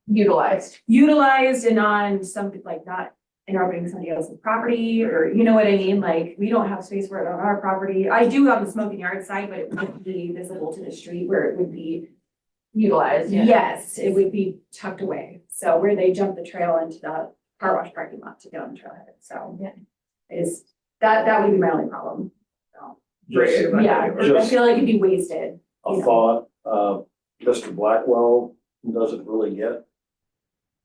utilized and on something like not interrupting somebody else's property, or you know what I mean? Like, we don't have space for it on our property. I do on the smoking yard side, but it wouldn't be visible to the street where it would be Utilized, yeah. Yes, it would be tucked away. So where they jump the trail into the car wash parking lot to get on the trailhead. So Yeah. that would be my only problem. So, Right. yeah, I Just- feel like it'd be wasted a thought, Mr. Blackwell doesn't really get,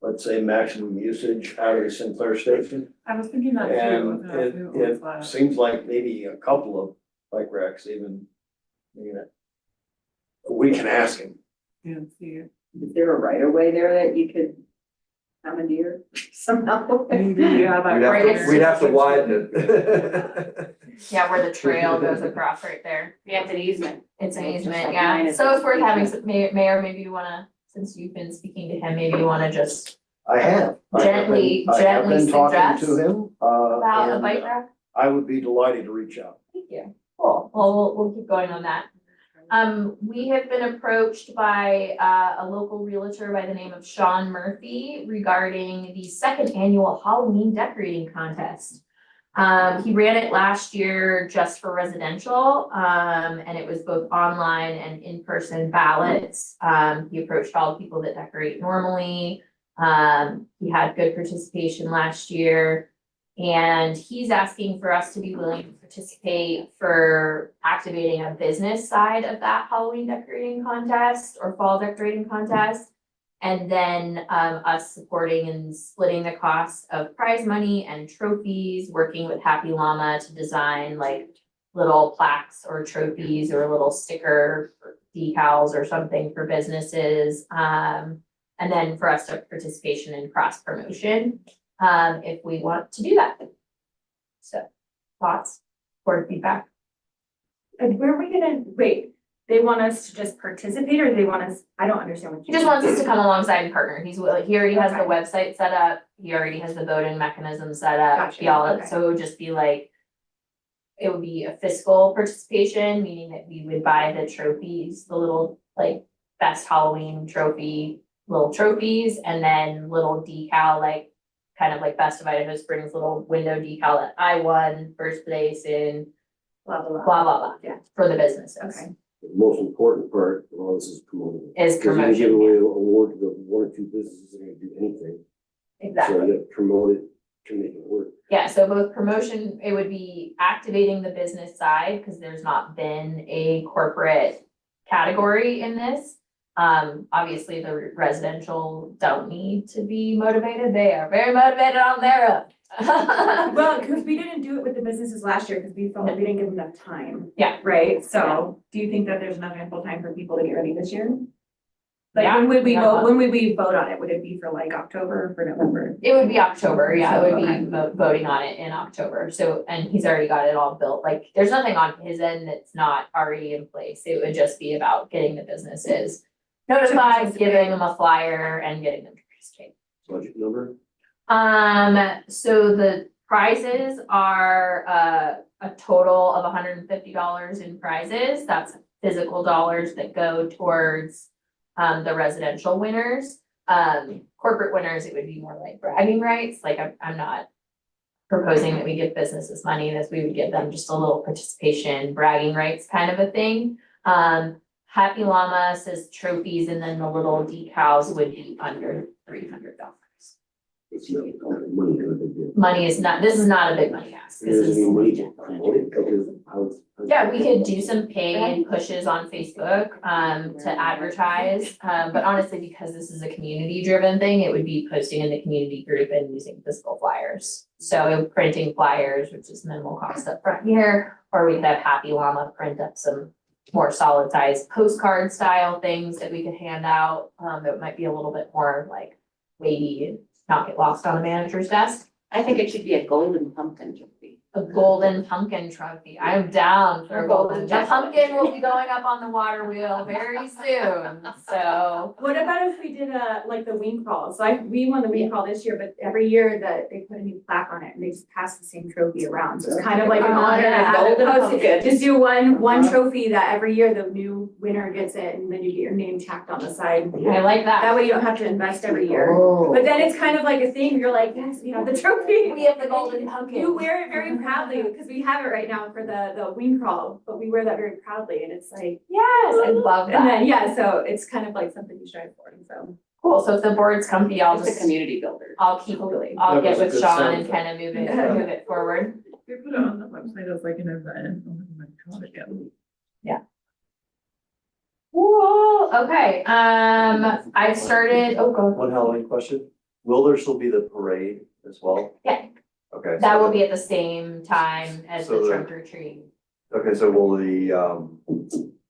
let's say, maximum usage out of the Sinclair station. I was thinking that too. And Yeah, who owns it that? seems like maybe a couple of bike racks even, we can ask him. Yeah, see. Is there a right of way there that you could commandeer somehow? Maybe, yeah, that. Right next We'd have to widen it. Yeah, where the trail goes across right there. Yeah, it's an easement. It's an It's just easement, like yeah. mine is So it's a worth having, easement. Mayor, maybe you wanna, since you've been speaking to him, maybe you wanna just I have. Gently I have been talking suggest to him, about a and bike rack. I would be delighted to reach out. Thank you. Cool. Well, we'll keep going on that. We have been approached by a local realtor by the name of Sean Murphy regarding the second annual Halloween decorating contest. He ran it last year just for residential, and it was both online and in-person ballots. He approached all people that decorate normally. He had good participation last year. And he's asking for us to be willing to participate for activating a business side of that Halloween decorating contest or fall decorating contest. And then us supporting and splitting the cost of prize money and trophies, working with Happy Llama to design like little plaques or trophies or little sticker decals or something for businesses. And then for us to participation in cross promotion. If we want to do that. So, thoughts, board feedback? And where are we gonna, wait, they want us to just participate or they want us, I don't understand what He you. just wants us to come alongside and partner. He's willing, he already has the Okay. website set up, he already has the voting mechanism set up. Gotcha, okay. So it would just be like, it would be a fiscal participation, meaning that we would buy the trophies, the little like best Halloween trophy, little trophies, and then little decal, like kind of like Best of Idaho Springs, little window decal that I won first place in Blah, blah, blah, blah, blah, Yeah. for the businesses. Okay. The most important part of all this is promoting. Is Because you can give promotion, away yeah. an award to the one or two businesses that are gonna do anything. So Exactly. you gotta promote it to make it work. Yeah, so both promotion, it would be activating the business side, because there's not been a corporate category in this. Obviously, the residential don't need to be motivated, they are very motivated on their own. Well, because we didn't do it with the businesses last year because we felt like we didn't give them enough time. Yeah. Right, so do you think that there's enough ample time for people to get ready this year? Like, Yeah. when would we Yeah. vote, when would we vote on it? Would it be for like October or for November? It would be October, yeah, it would Okay. be voting on it in October, so, and he's already got it all built, like, there's nothing on his end that's not already in place, it would just be about getting the businesses notified, giving them a flyer and getting them to participate. Budget number? So the prizes are a total of $150 in prizes, that's physical dollars that go towards the residential winners. Corporate winners, it would be more like bragging rights, like I'm not proposing that we give businesses money, as we would give them just a little participation, bragging rights kind of a thing. Happy Llama says trophies, and then the little decals would be under $300. It's not money, not a big deal. Money is not, this is not a big money ask, this There's is. any money to promote it, because Yeah, we could do some paid pushes on Facebook, to advertise, but honestly, because this is a community driven thing, it would be posting in the community group and using physical flyers. So printing flyers, which is minimal cost up front here, or we could have Happy Llama print up some more solid size postcard style things that we could hand out, that might be a little bit more like weighty and not get lost on a manager's desk. I think it should be a golden pumpkin trophy. A golden pumpkin trophy. I am down for a golden. The pumpkin will be going up on the water wheel very soon, so. What about if we did like the wing crawl? So we won the wing crawl this year, but every year that they put a new plaque on it and they just pass the same trophy around. So it's kind of like an honor to have it Golden posted. pumpkin. Just do one trophy that every year the new winner gets it and then you get your name tacked on the side. I like That that. way you don't have to invest every year. Oh. But then it's kind of like a thing, you're like, yes, we have the trophy. We have the golden pumpkin. You wear it very proudly, because we have it right now for the wing crawl, but we wear that very proudly and it's like, Yes, I love and that. then, yeah, so it's kind of like something you strive for, and so. Cool, so if the board's comfy, I'll It's a just, community builder. I'll keep, Totally. I'll That get was a with good Sean sound and effect. kind of move it forward. They put it on the website as like an event. Oh my God, yeah. Cool, okay, I've started, oh, go. One Halloween question, will there still be the parade as well? Yeah. Okay. That so will be at the same time as So the the- trunk or treat. Okay, so will the,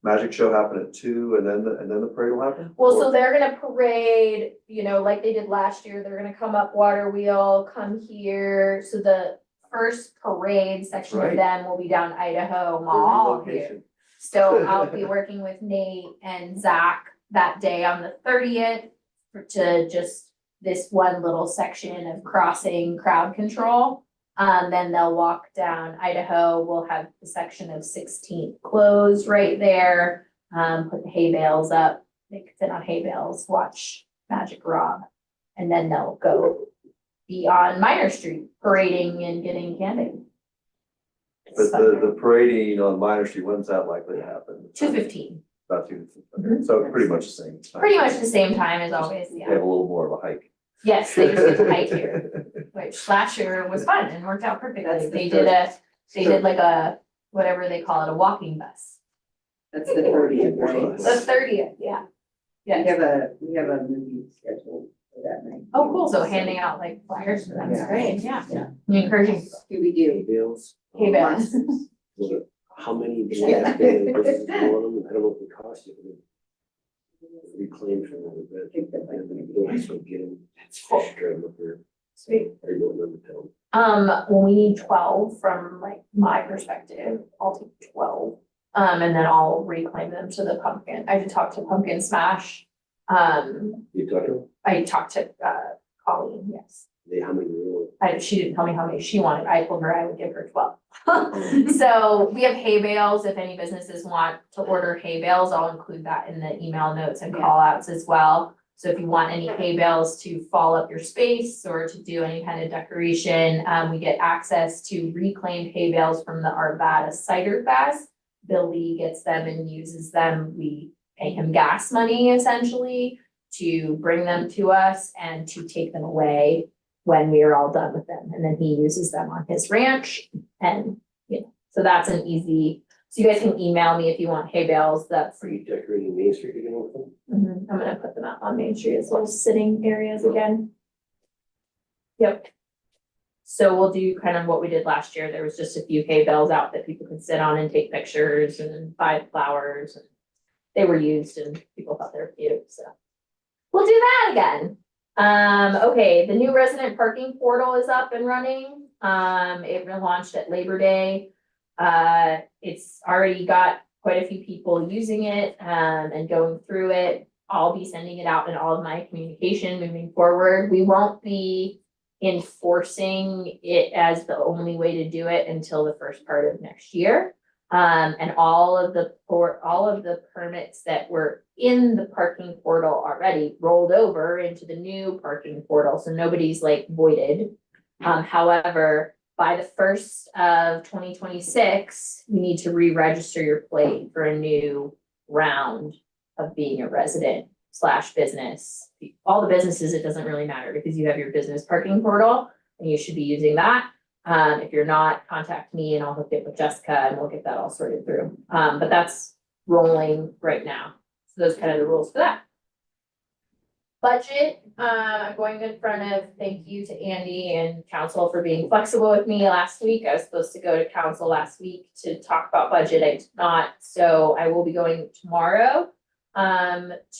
magic show happen at 2 and then the parade will happen? Well, so Or- they're gonna parade, you know, like they did last year, they're gonna come up Water Wheel, come here, so the first parade section of Right. them will be down Idaho or Mall here. relocation? So I'll be working with Nate and Zach that day on the 30th to just this one little section of crossing crowd control. Then they'll walk down Idaho. We'll have the section of 16th closed right there. Put the hay bales up. They can sit on hay bales, watch Magic Rob. And then they'll go be on Minor Street parading and getting candy. But the parading on Minor Street, when's that likely to happen? 2:15. About 2, okay, so pretty much the same. time. Pretty much the same time as always, They yeah. have a little more of a hike. Yes, they used to hike here, which last year was fun and worked out perfectly. That's the They did like a, whatever they call it, a walking bus. That's the 30th, right? The 30th, yeah. We Yes. have a movie scheduled for that night. Oh, cool. So handing out like flyers for them is Yeah. great, yeah. Yeah. Encouraging Scooby-Doo. Bills. hay bales. How many do you Yeah. have to versus one of them? I don't know if it costs you. But reclaim from another bit. Don't just go get them. Drive them up here. Sweet. I don't remember telling. Well, we need 12 from like my perspective. I'll take 12. And then I'll reclaim them to the pumpkin. I did talk to Pumpkin Smash. You talked to them? I talked to Colleen, yes. How many were? She didn't tell me how many she wanted. I told her I would give her 12. So we have hay bales. If any businesses want to order hay bales, I'll include that in the email notes and call outs as well. So if you want any hay bales to fall up your space or to do any kind of decoration, we get access to reclaimed hay bales from the Arvada Cider Fest. Bill Lee gets them and uses them. We pay him gas money essentially to bring them to us and to take them away when we are all done with them. And then he uses them on his ranch and, you know, so that's an easy, so you guys can email me if you want hay bales. That's, Are you decorating Main Street again with them? I'm gonna put them out on Main Street as little sitting areas again. Yep. So we'll do kind of what we did last year. There was just a few hay bales out that people could sit on and take pictures and buy flowers. And they were used and people thought they were cute, so. We'll do that again. Okay, the new resident parking portal is up and running. It launched at Labor Day. It's already got quite a few people using it, and going through it. I'll be sending it out in all of my communication moving forward. We won't be enforcing it as the only way to do it until the first part of next year. And all of the permits that were in the parking portal already rolled over into the new parking portal, so nobody's like voided. However, by the 1st of 2026, you need to re-register your plate for a new round of being a resident / business. All the businesses, it doesn't really matter because you have your business parking portal and you should be using that. If you're not, contact me and I'll hook it with Jessica and we'll get that all sorted through. But that's rolling right now. So those kind of the rules for that. Budget, I'm going in front of, thank you to Andy and council for being flexible with me last week. I was supposed to go to council last week to talk about budget. I did not, so I will be going tomorrow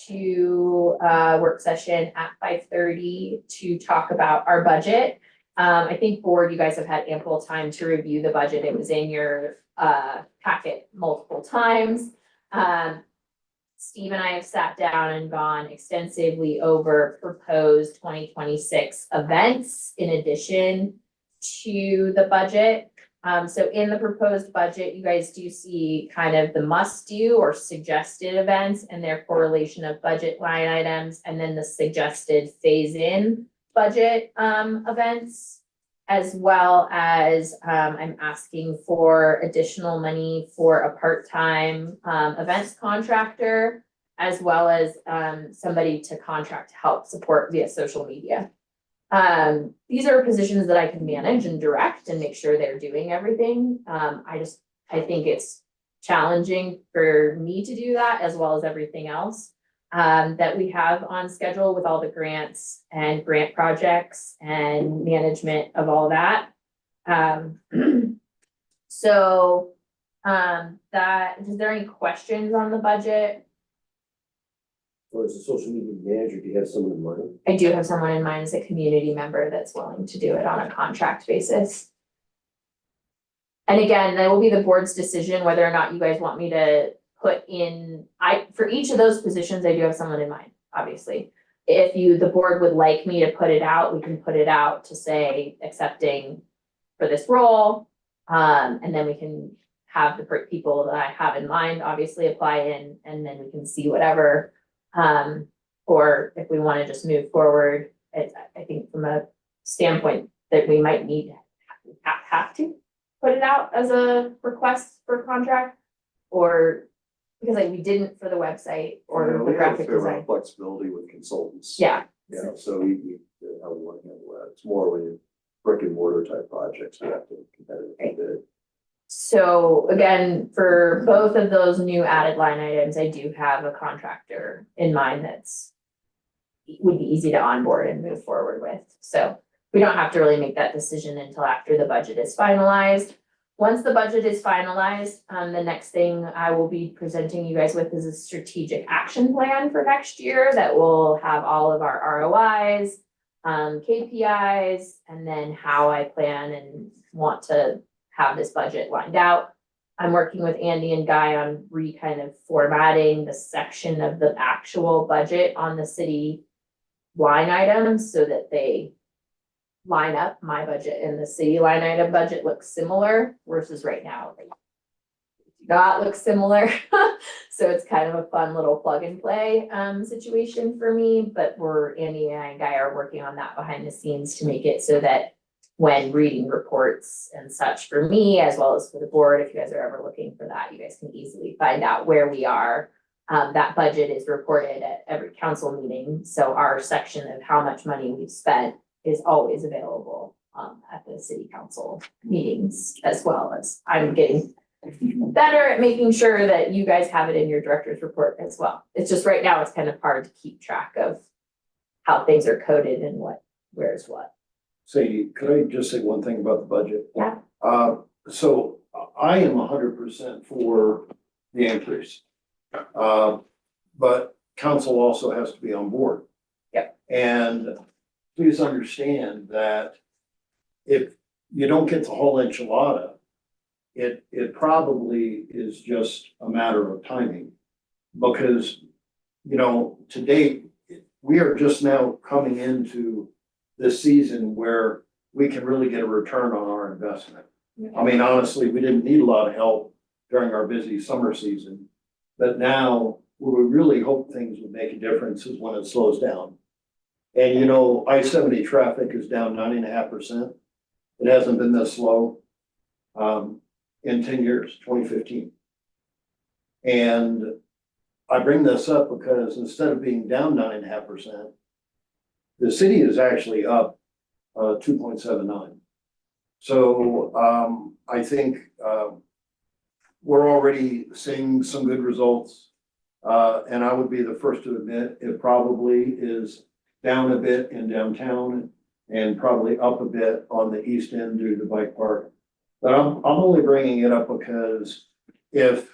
to work session at 5:30 to talk about our budget. I think board, you guys have had ample time to review the budget. It was in your packet multiple times. Steve and I have sat down and gone extensively over proposed 2026 events in addition to the budget. So in the proposed budget, you guys do see kind of the must-do or suggested events and their correlation of budget line items, and then the suggested phase-in budget events, as well as I'm asking for additional money for a part-time events contractor, as well as somebody to contract to help support via social media. These are positions that I can manage and direct and make sure they're doing everything. I think it's challenging for me to do that as well as everything else that we have on schedule with all the grants and grant projects and management of all that. So, is there any questions on the budget? Or as a social media manager, do you have someone in mind? I do have someone in mind as a community member that's willing to do it on a contract basis. And again, that will be the board's decision whether or not you guys want me to put in, for each of those positions, I do have someone in mind, obviously. If the board would like me to put it out, we can put it out to say accepting for this role. And then we can have the people that I have in mind, obviously apply in, and then we can see whatever. Or if we want to just move forward, I think from a standpoint that we might have to put it out as a request for contract, or because we didn't for the website or Yeah, the we have a graphic fair amount design. of flexibility with consultants. Yeah. Yeah, so we, how we want to handle that. It's more when you brick and mortar type projects, we have to competitively bid. So again, for both of those new added line items, I do have a contractor in mind would be easy to onboard and move forward with. So we don't have to really make that decision until after the budget is finalized. Once the budget is finalized, the next thing I will be presenting you guys with is a strategic action plan for next year that will have all of our ROIs, KPIs, and then how I plan and want to have this budget lined out. I'm working with Andy and Guy on kind of formatting the section of the actual budget on the city line items so that they line up. My budget and the city line item budget looks similar versus right now they do not look similar. So it's kind of a fun little plug and play situation for me, but Andy and Guy are working on that behind the scenes to make it so that when reading reports and such for me, as well as for the board, if you guys are ever looking for that, you guys can easily find out where we are. That budget is reported at every council meeting. So our section of how much money we've spent is always available at the city council meetings, as well as I'm getting better at making sure that you guys have it in your director's report as well. It's just right now, it's kind of hard to keep track of how things are coded and where's what. Sadie, could I just say one thing about the budget? Yeah. So I am 100% for the increase. But council also has to be on board. Yep. And please understand that if you don't get the whole enchilada, it probably is just a matter of timing. Because, to date, we are just now coming into this season where we can really get a return on our investment. I mean, honestly, we didn't need a lot of help during our busy summer season. But now, where we really hope things would make a difference is when it slows down. And I-70 traffic is down 9.5%. It hasn't been this slow in 10 years, 2015. And I bring this up because instead of being down 9.5%, the city is actually up 2.79. So I think we're already seeing some good results. And I would be the first to admit it probably is down a bit in downtown and probably up a bit on the east end due to the bike park. But I'm only bringing it up because if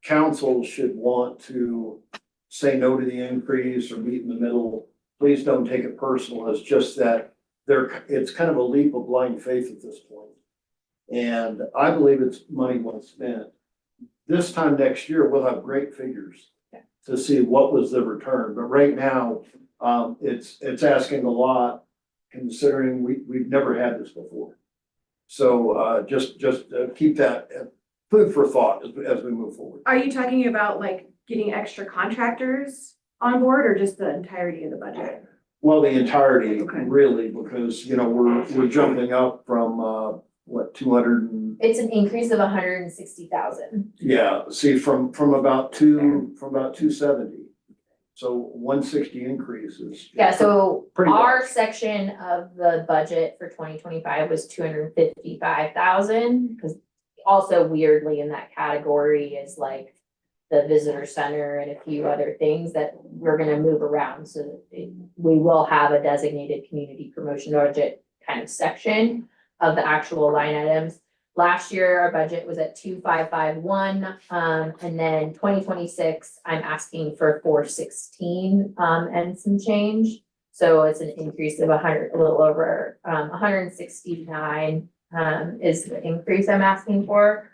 council should want to say no to the increase or meet in the middle, please don't take it personal. It's just that it's kind of a leap of blind faith at this point. And I believe it's money well spent. This time next year, we'll have great figures to see what was the return. But right now, it's asking a lot considering we've never had this before. So just keep that food for thought as we move forward. Are you talking about like getting extra contractors on board or just the entirety of the budget? Well, the entirety, Okay. really, because, we're jumping up from, 200 and, It's an increase of 160,000. yeah, see, from about 270. So 160 increases. Yeah, so Pretty our large. section of the budget for 2025 was 255,000, because also weirdly in that category is like the visitor center and a few other things that we're gonna move around, so that we will have a designated community promotion budget kind of section of the actual line items. Last year, our budget was at 2,551, and then 2026, I'm asking for 416, and some change. So it's an increase of 100, a little over, 169, is the increase I'm asking for.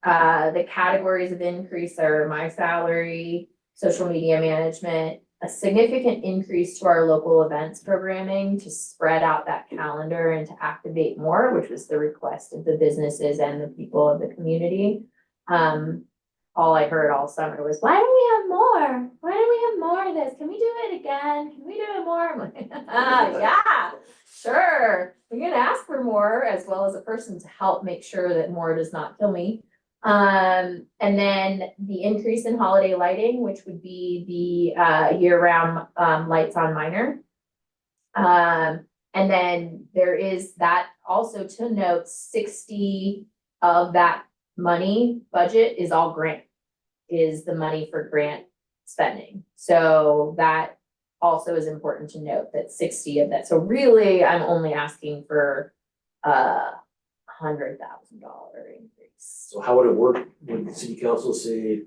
The categories of increase are my salary, social media management, a significant increase to our local events programming to spread out that calendar and to activate more, which was the request of the businesses and the people of the community. All I heard all summer was, why don't we have more? Why don't we have more of this? Can we do it again? Can we do it more? I'm like, yeah, sure. We're gonna ask for more, as well as a person to help make sure that more does not kill me. And then the increase in holiday lighting, which would be the year-round lights on Minor. And then there is that also to note, 60 of that money budget is all grant, is the money for grant spending. So that also is important to note, that 60 of that. So really, I'm only asking for $100,000 increase. So how would it work? Would the city council say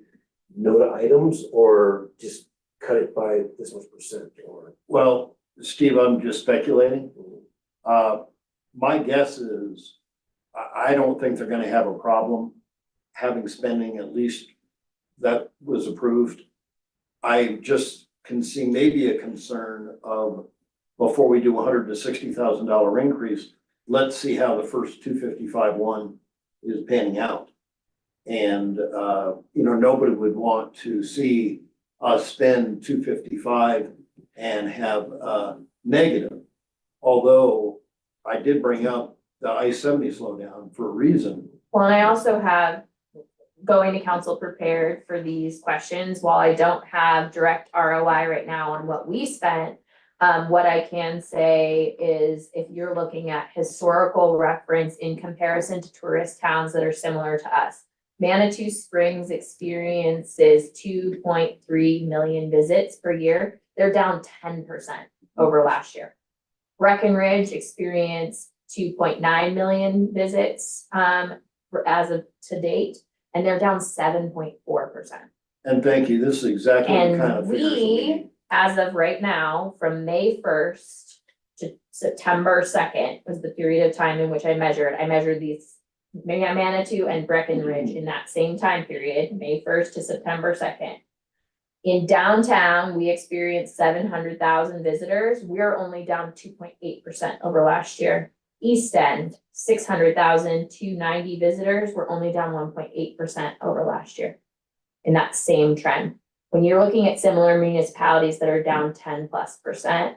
no to items or just cut it by this much percent or? Well, Steve, I'm just speculating. My guess is, I don't think they're gonna have a problem having spending at least that was approved. I just can see maybe a concern of, before we do $160,000 increase, let's see how the first 255-1 is panning out. And, nobody would want to see us spend 255 and have negative. Although I did bring up the I-70 slowdown for a reason. Well, and I also have going to council prepared for these questions. While I don't have direct ROI right now on what we spent, what I can say is if you're looking at historical reference in comparison to tourist towns that are similar to us, Manitou Springs experiences 2.3 million visits per year. They're down 10% over last year. Breckenridge experienced 2.9 million visits as of to date, and they're down 7.4%. And thank you, this is exactly the kind And of figures that we need. as of right now, from May 1st to September 2nd was the period of time in which I measured these Manitou and Breckenridge in that same time period, May 1st to September 2nd. In downtown, we experienced 700,000 visitors. We're only down 2.8% over last year. East End, 600,000, 290 visitors. We're only down 1.8% over last year in that same trend. When you're looking at similar municipalities that are down 10+%,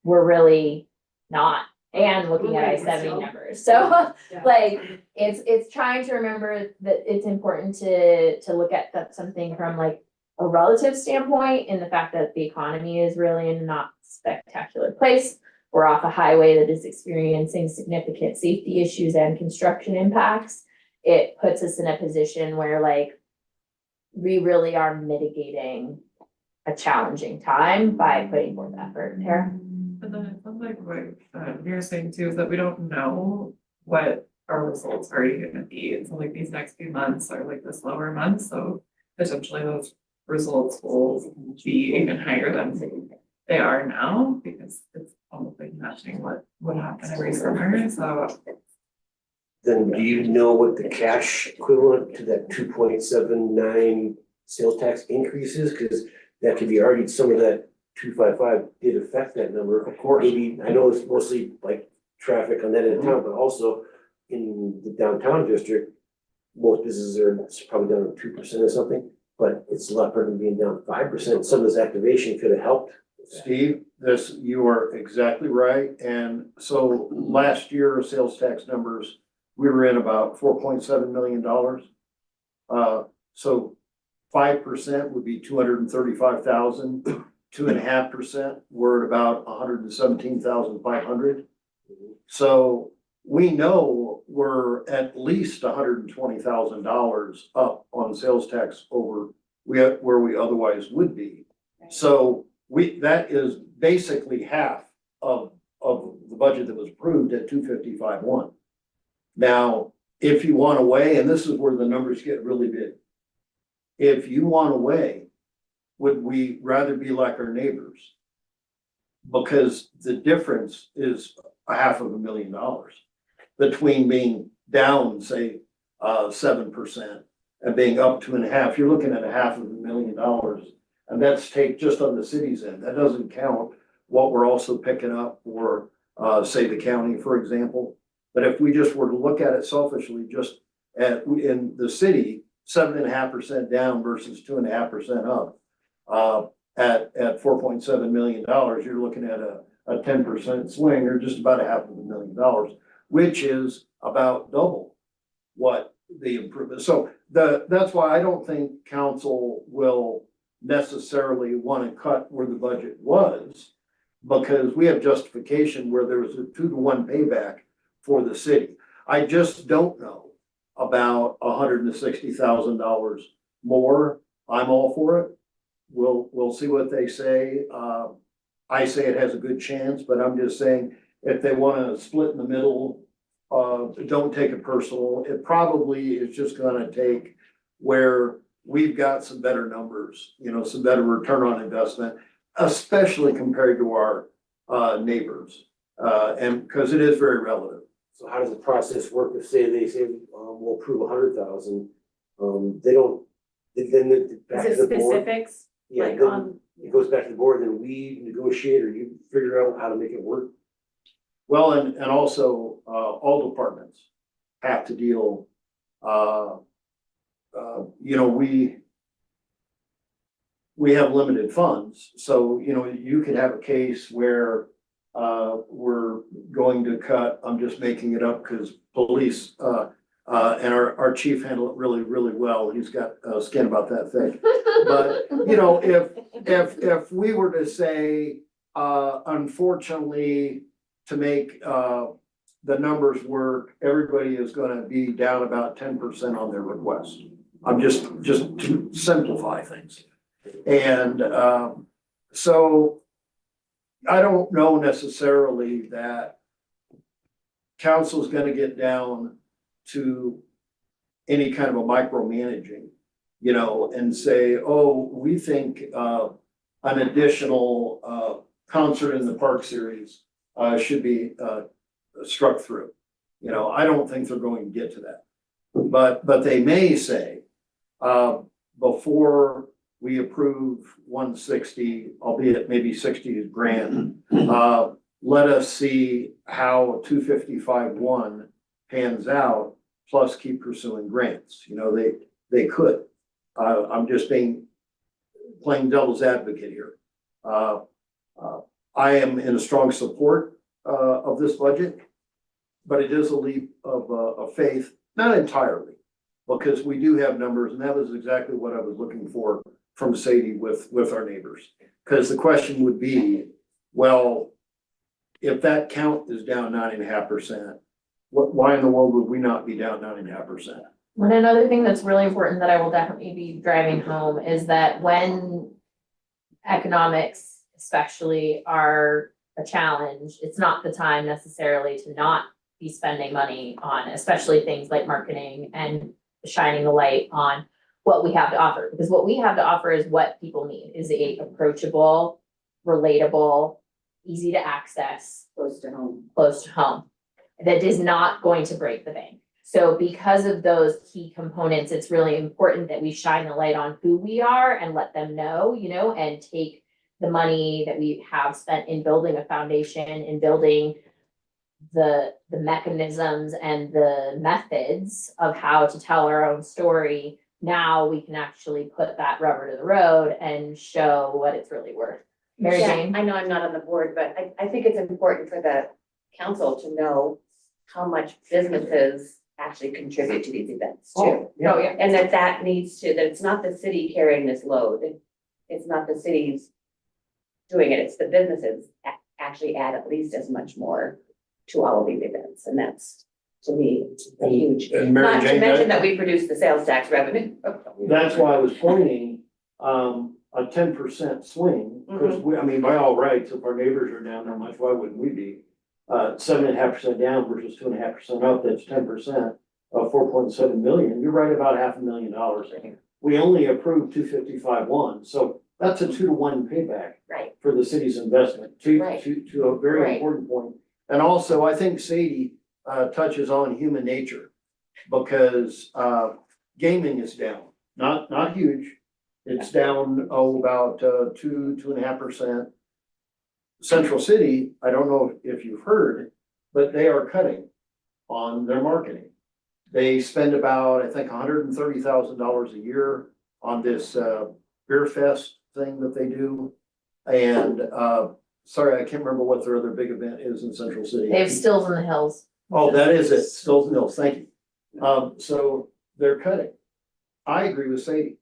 we're really not. And looking at I-70 numbers. So like, it's trying to remember that it's important to look at that something from like a relative standpoint, in the fact that the economy is really in a not spectacular place. We're off a highway that is experiencing significant safety issues and construction impacts. It puts us in a position where like, we really are mitigating a challenging time by putting forth effort. Tara? And then it sounds like what you're saying too, is that we don't know what our results are gonna be. And so like these next few months are like the slower months, so potentially those results will be even higher than they are now, because it's almost like matching what would happen every summer, so. Then do you know what the cash equivalent to that 2.79 sales tax increase is? Because that could be argued some of that 255 did affect that number. Of course, maybe, I know it's mostly like traffic on that end of town, but also in the downtown district, most businesses are probably down 2% or something, but it's a lot better than being down 5%. Some of this activation could have helped. Steve, you are exactly right. And so last year, sales tax numbers, we were in about $4.7 million. So 5% would be 235,000. 2.5%, we're at about 117,500. So we know we're at least $120,000 up on sales tax over where we otherwise would be. So that is basically half of the budget that was approved at 255.1. Now, if you want to weigh, and this is where the numbers get really big. If you want to weigh, would we rather be like our neighbors? Because the difference is $500,000 between being down, say, 7% and being up 2.5. You're looking at $500,000. And that's take just on the city's end. That doesn't count what we're also picking up for, say, the county, for example. But if we just were to look at it selfishly, just in the city, 7.5% down versus 2.5% up, at $4.7 million, you're looking at a 10% swing, or just about $500,000, which is about double what the improvement. So that's why I don't think council will necessarily want to cut where the budget was, because we have justification where there was a 2-to-1 payback for the city. I just don't know about $160,000 more. I'm all for it. We'll see what they say. I say it has a good chance, but I'm just saying if they want to split in the middle, don't take it personal. It probably is just going to take where we've got some better numbers, some better return on investment, especially compared to our neighbors. And because it is very relative. So how does the process work if they say, we'll approve 100,000, they don't, then back Is to it the board? specifics? Yeah, Like then on, it goes back to the board, then we negotiate, or you figure out how to make it work. Well, and also, all departments have to deal, we have limited funds, so, you could have a case where, we're going to cut, I'm just making it up because police, and our chief handled it really, really well. He's got skin about that thick. But, if we were to say, unfortunately, to make, the numbers work, everybody is gonna be down about 10% on their request. I'm just to simplify things. And, so I don't know necessarily that council's gonna get down to any kind of a micromanaging, and say, oh, we think, an additional, concert in the park series, should be, struck through. I don't think they're going to get to that. But they may say, before we approve 160, albeit maybe 60 is grand, let us see how 255.1 pans out, plus keep pursuing grants. They could. I'm just playing devil's advocate here. I am in strong support of this budget, but it is a leap of faith, not entirely, because we do have numbers, and that was exactly what I was looking for from Sadie with our neighbors. Because the question would be, well, if that count is down 9.5%, why in the world would we not be down 9.5%? And another thing that's really important that I will definitely be driving home is that when economics especially are a challenge, it's not the time necessarily to not be spending money on, especially things like marketing and shining the light on what we have to offer. Because what we have to offer is what people need, is a approachable, relatable, easy to access, Close to home. that is not going to break the bank. So because of those key components, it's really important that we shine the light on who we are and let them know, and take the money that we have spent in building a foundation, in building the mechanisms and the methods of how to tell our own story. Now we can actually put that rubber to the road and show what it's really worth. Mary Jane? I know I'm not on the board, but I think it's important for the council to know how much businesses actually contribute to these events too. Oh, yeah. And that needs to, that it's not the city carrying this load. It's not the city's doing it, it's the businesses actually add at least as much more to all of these events, and that's, to me, a huge. And Mary Not to Jane, mention that- that we produce the sales tax revenue. That's why I was pointing, a 10% swing, because we, I mean, by all rights, if our neighbors are down that much, why wouldn't we be? 7.5% down versus 2.5% up, that's 10% of 4.7 million, you're right about $500,000. We only approved 255.1, so that's a 2-to-1 payback. Right. For the city's investment, to Right. a very Right. important point. And also, I think Sadie, touches on human nature, because, gaming is down, not huge. It's down, about 2.5%. Central City, I don't know if you've heard, but they are cutting on their marketing. They spend about, I think, $130,000 a year on this beer fest thing that they do. And sorry, I can't remember what their other big event is in Central City. They have Stills in the Hills. Oh, that is it, Stills and Hills, thank you. So they're cutting. I agree with Sadie.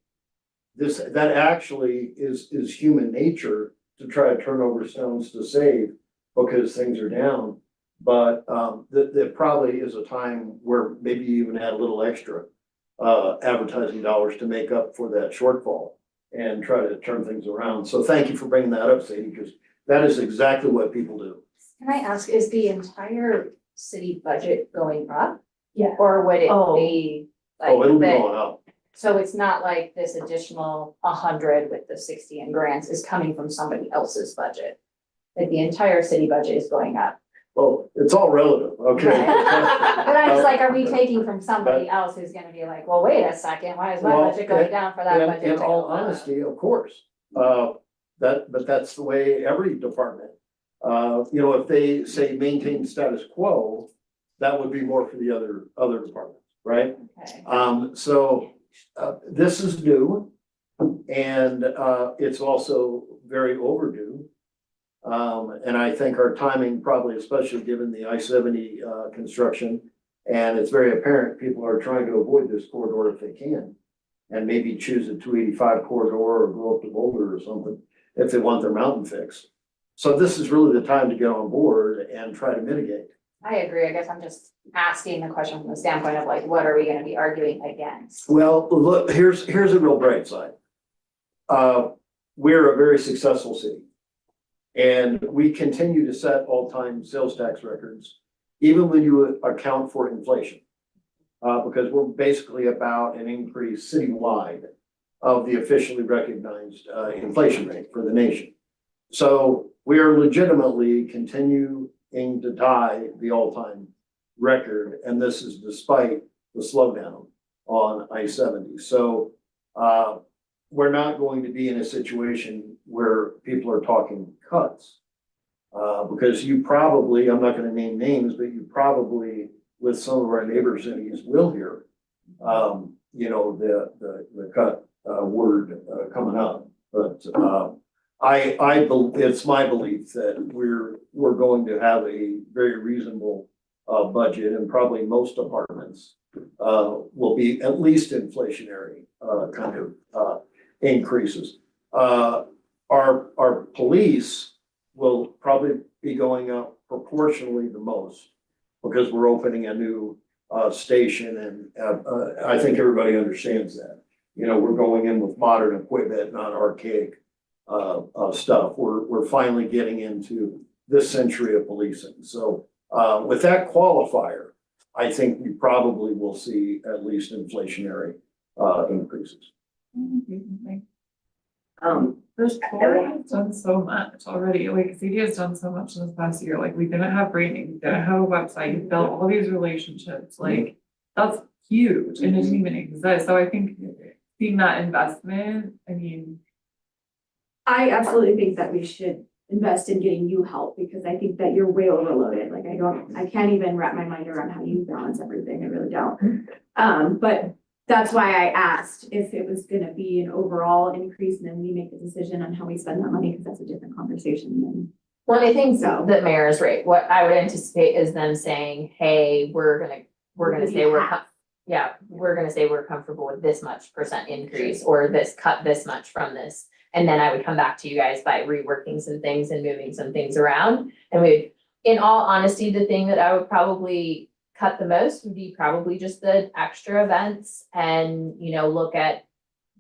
That actually is human nature to try to turn over stones to save because things are down. But there probably is a time where maybe you even add a little extra advertising dollars to make up for that shortfall and try to turn things around. So thank you for bringing that up, Sadie, because that is exactly what people do. Can I ask, is the entire city budget going up? Yeah. Or would it Oh. be Oh, it'll like be that? going up. So it's not like this additional 100 with the 60 in grants is coming from somebody else's budget? Like the entire city budget is going up? Well, it's all relative, okay? But I'm just like, are we taking from somebody else who's gonna be like, well, wait a second, why is my Well, budget going down for that budget? In to all go up? honesty, of course, but that's the way every department. If they say maintain status quo, that would be more for the other departments, right? Okay. This is due, and it's also very overdue. And I think our timing probably, especially given the I-70 construction, and it's very apparent people are trying to avoid this corridor if they can. And maybe choose a 285 corridor or go up to Boulder or something if they want their mountain fix. So this is really the time to get on board and try to mitigate. I agree. I guess I'm just asking the question from the standpoint of like, what are we gonna be arguing against? Well, look, here's a real bright side. We're a very successful city. And we continue to set all-time sales tax records, even when you account for inflation. Because we're basically about an increase citywide of the officially recognized inflation rate for the nation. So we are legitimately continuing to tie the all-time record, and this is despite the slowdown on I-70. So we're not going to be in a situation where people are talking cuts. Because you probably, I'm not gonna name names, but you probably, with some of our neighbor cities will hear, the cut word coming up. But it's my belief that we're going to have a very reasonable budget, and probably most departments will be at least inflationary kind of increases. Our police will probably be going up proportionally the most because we're opening a new station, and I think everybody understands that. We're going in with modern equipment, not archaic stuff. We're finally getting into this century of policing. So with that qualifier, I think we probably will see at least inflationary increases. There's has done so much already, like CD has done so much in this past year, like we didn't have branding, we didn't have a website, you built all these relationships, like that's huge and it didn't even exist, so I think seeing that investment, I mean. I absolutely think that we should invest in getting you help because I think that you're way overloaded. Like I can't even wrap my mind around how you balance everything. I really don't. But that's why I asked if it was gonna be an overall increase and then we make the decision on how we spend that money, because that's a different conversation than. Well, I think So- that Mayor is right. What I would anticipate is them saying, hey, we're gonna say we're gonna say we're comfortable with this much % increase or cut this much from this. And then I would come back to you guys by reworking some things and moving some things around. And in all honesty, the thing that I would probably cut the most would be probably just the extra events and, look at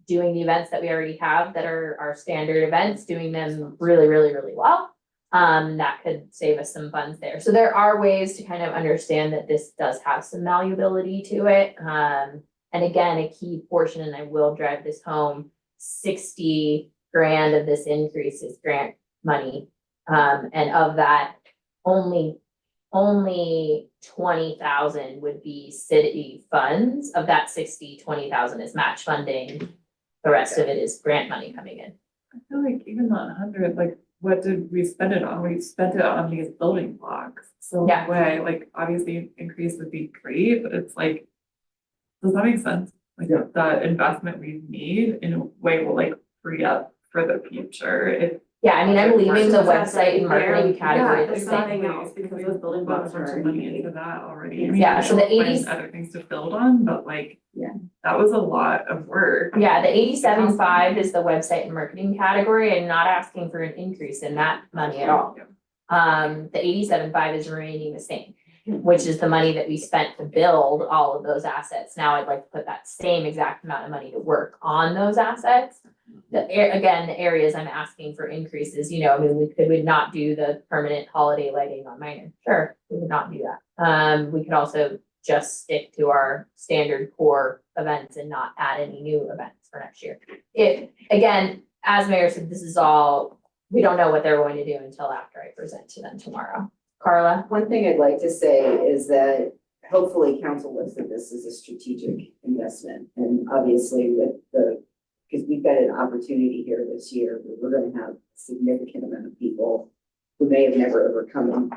doing the events that we already have that are our standard events, doing them really, really, really well. That could save us some funds there. So there are ways to kind of understand that this does have some malleability to it. And again, a key portion, and I will drive this home, 60 grand of this increase is grant money. And of that, only 20,000 would be city funds. Of that 60, 20,000 is match funding. The rest of it is grant money coming in. I feel like even the 100, like, what did we spend it on? We spent it on these building blocks. So in Yeah. a way, like, obviously increase would be great, but it's like, does that make sense? Like, Yeah. the investment we need in a way will like free up for the future. If Yeah, I mean, I'm leaving the Versus website and marketing there, category yeah, the there's same. nothing else because those building put a blocks bunch are of money into that already. I mean, Yeah, so the we'll find 80s other things to build on, but like, Yeah. that was a lot of work. Yeah, the 87.5 is the website and marketing category. I'm not asking for an increase in that money at all. The 87.5 is remaining the same, which is the money that we spent to build all of those assets. Now I'd like to put that same exact amount of money to work on those assets. Again, the areas I'm asking for increases, I mean, we would not do the permanent holiday lighting on Minor. Sure, we would not do that. We could also just stick to our standard core events and not add any new events for next year. Again, as Mayor said, this is all, we don't know what they're going to do until after I present to them tomorrow. Carla? One thing I'd like to say is that hopefully council looks at this as a strategic investment. And obviously because we've got an opportunity here this year, where we're gonna have a significant amount of people who may have never ever come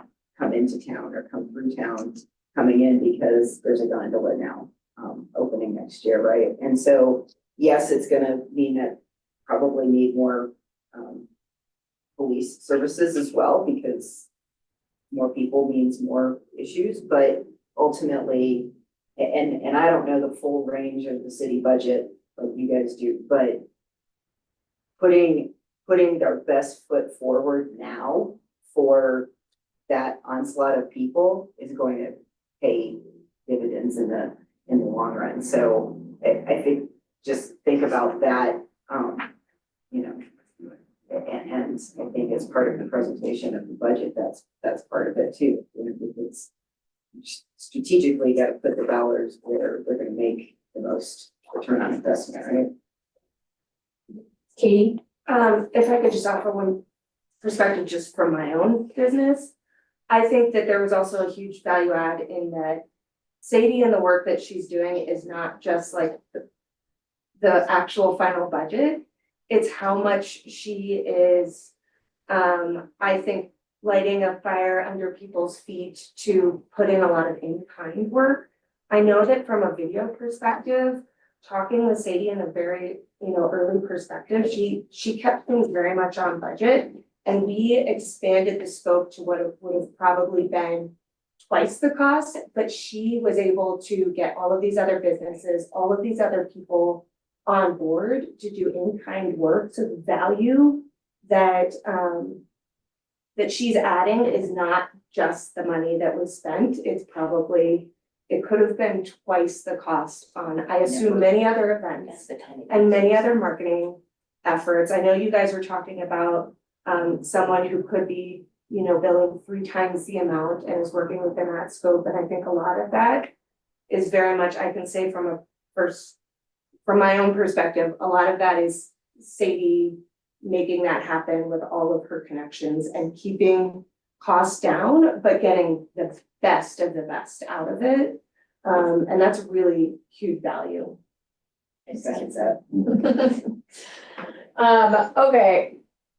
into town or come through town, coming in because there's a gondola now, opening next year, right? And so, yes, it's gonna mean that probably need more, police services as well, because more people means more issues, but ultimately, and I don't know the full range of the city budget like you guys do, but putting our best foot forward now for that onslaught of people is going to pay dividends in the long run. So I think, just think about that, and I think as part of the presentation of the budget, that's part of it too. It's strategically got to put the dollars where they're gonna make the most return on investment, right? Katie? If I could just offer one perspective just from my own business. I think that there was also a huge value add in that Sadie and the work that she's doing is not just like the actual final budget. It's how much she is, I think, lighting a fire under people's feet to put in a lot of in-kind work. I know that from a video perspective, talking with Sadie in a very, early perspective, she kept things very much on budget. And we expanded the scope to what it would have probably been twice the cost, but she was able to get all of these other businesses, all of these other people on board to do in-kind work. So the value that that she's adding is not just the money that was spent. It could have been twice the cost on, I assume, many other events and many other marketing efforts. I know you guys were talking about someone who could be, billing 3 times the amount and is working within that scope. And I think a lot of that is very much, I can say from my own perspective, a lot of that is Sadie making that happen with all of her connections and keeping costs down, but getting the best of the best out of it. And that's really huge value. Okay.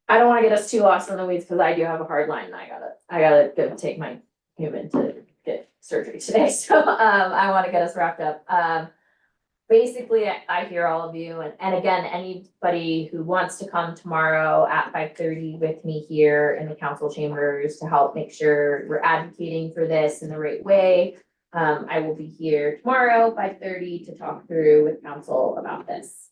I don't want to get us too lost in the weeds because I do have a hard line and I gotta go take my human to get surgery today. So I want to get us wrapped up. Basically, I hear all of you, and again, anybody who wants to come tomorrow at 5:30 with me here in the council chambers to help make sure we're advocating for this in the right way. I will be here tomorrow, 5:30, to talk through with council about this.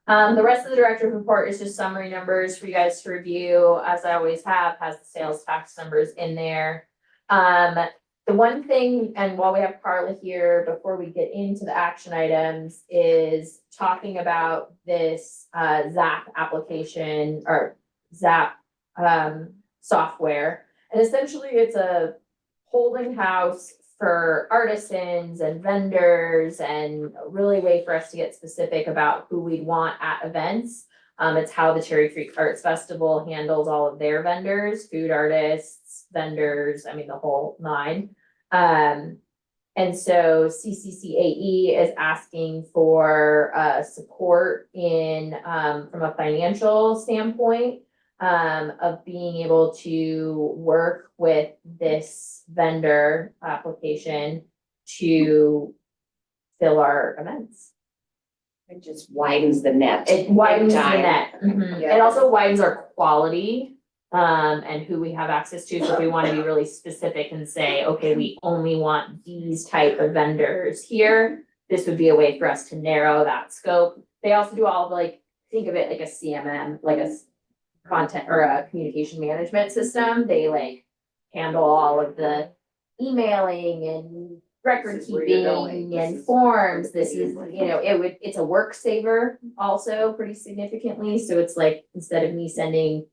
The rest of the director's report is just summary numbers for you guys to review, as I always have, has the sales tax numbers in there. The one thing, and while we have Carla here, before we get into the action items, is talking about this ZAP application or ZAP software. And essentially it's a holding house for artisans and vendors and really a way for us to get specific about who we'd want at events. It's how the Cherry Creek Arts Festival handles all of their vendors, food artists, vendors, I mean, the whole nine. And so CCCAE is asking for support in from a financial standpoint of being able to work with this vendor application to fill our events. It just widens the net. It widens the Time. net. Yeah. It also widens our quality, and who we have access to. So if we want to be really specific and say, okay, we only want these type of vendors here, this would be a way for us to narrow that scope. They also do all of like, think of it like a CMM, like a content or a communication management system. They like handle all of the emailing and record This is where you're going. keeping This and is- forms. This is, you know, it's a work saver also pretty significantly. So it's like, instead of me sending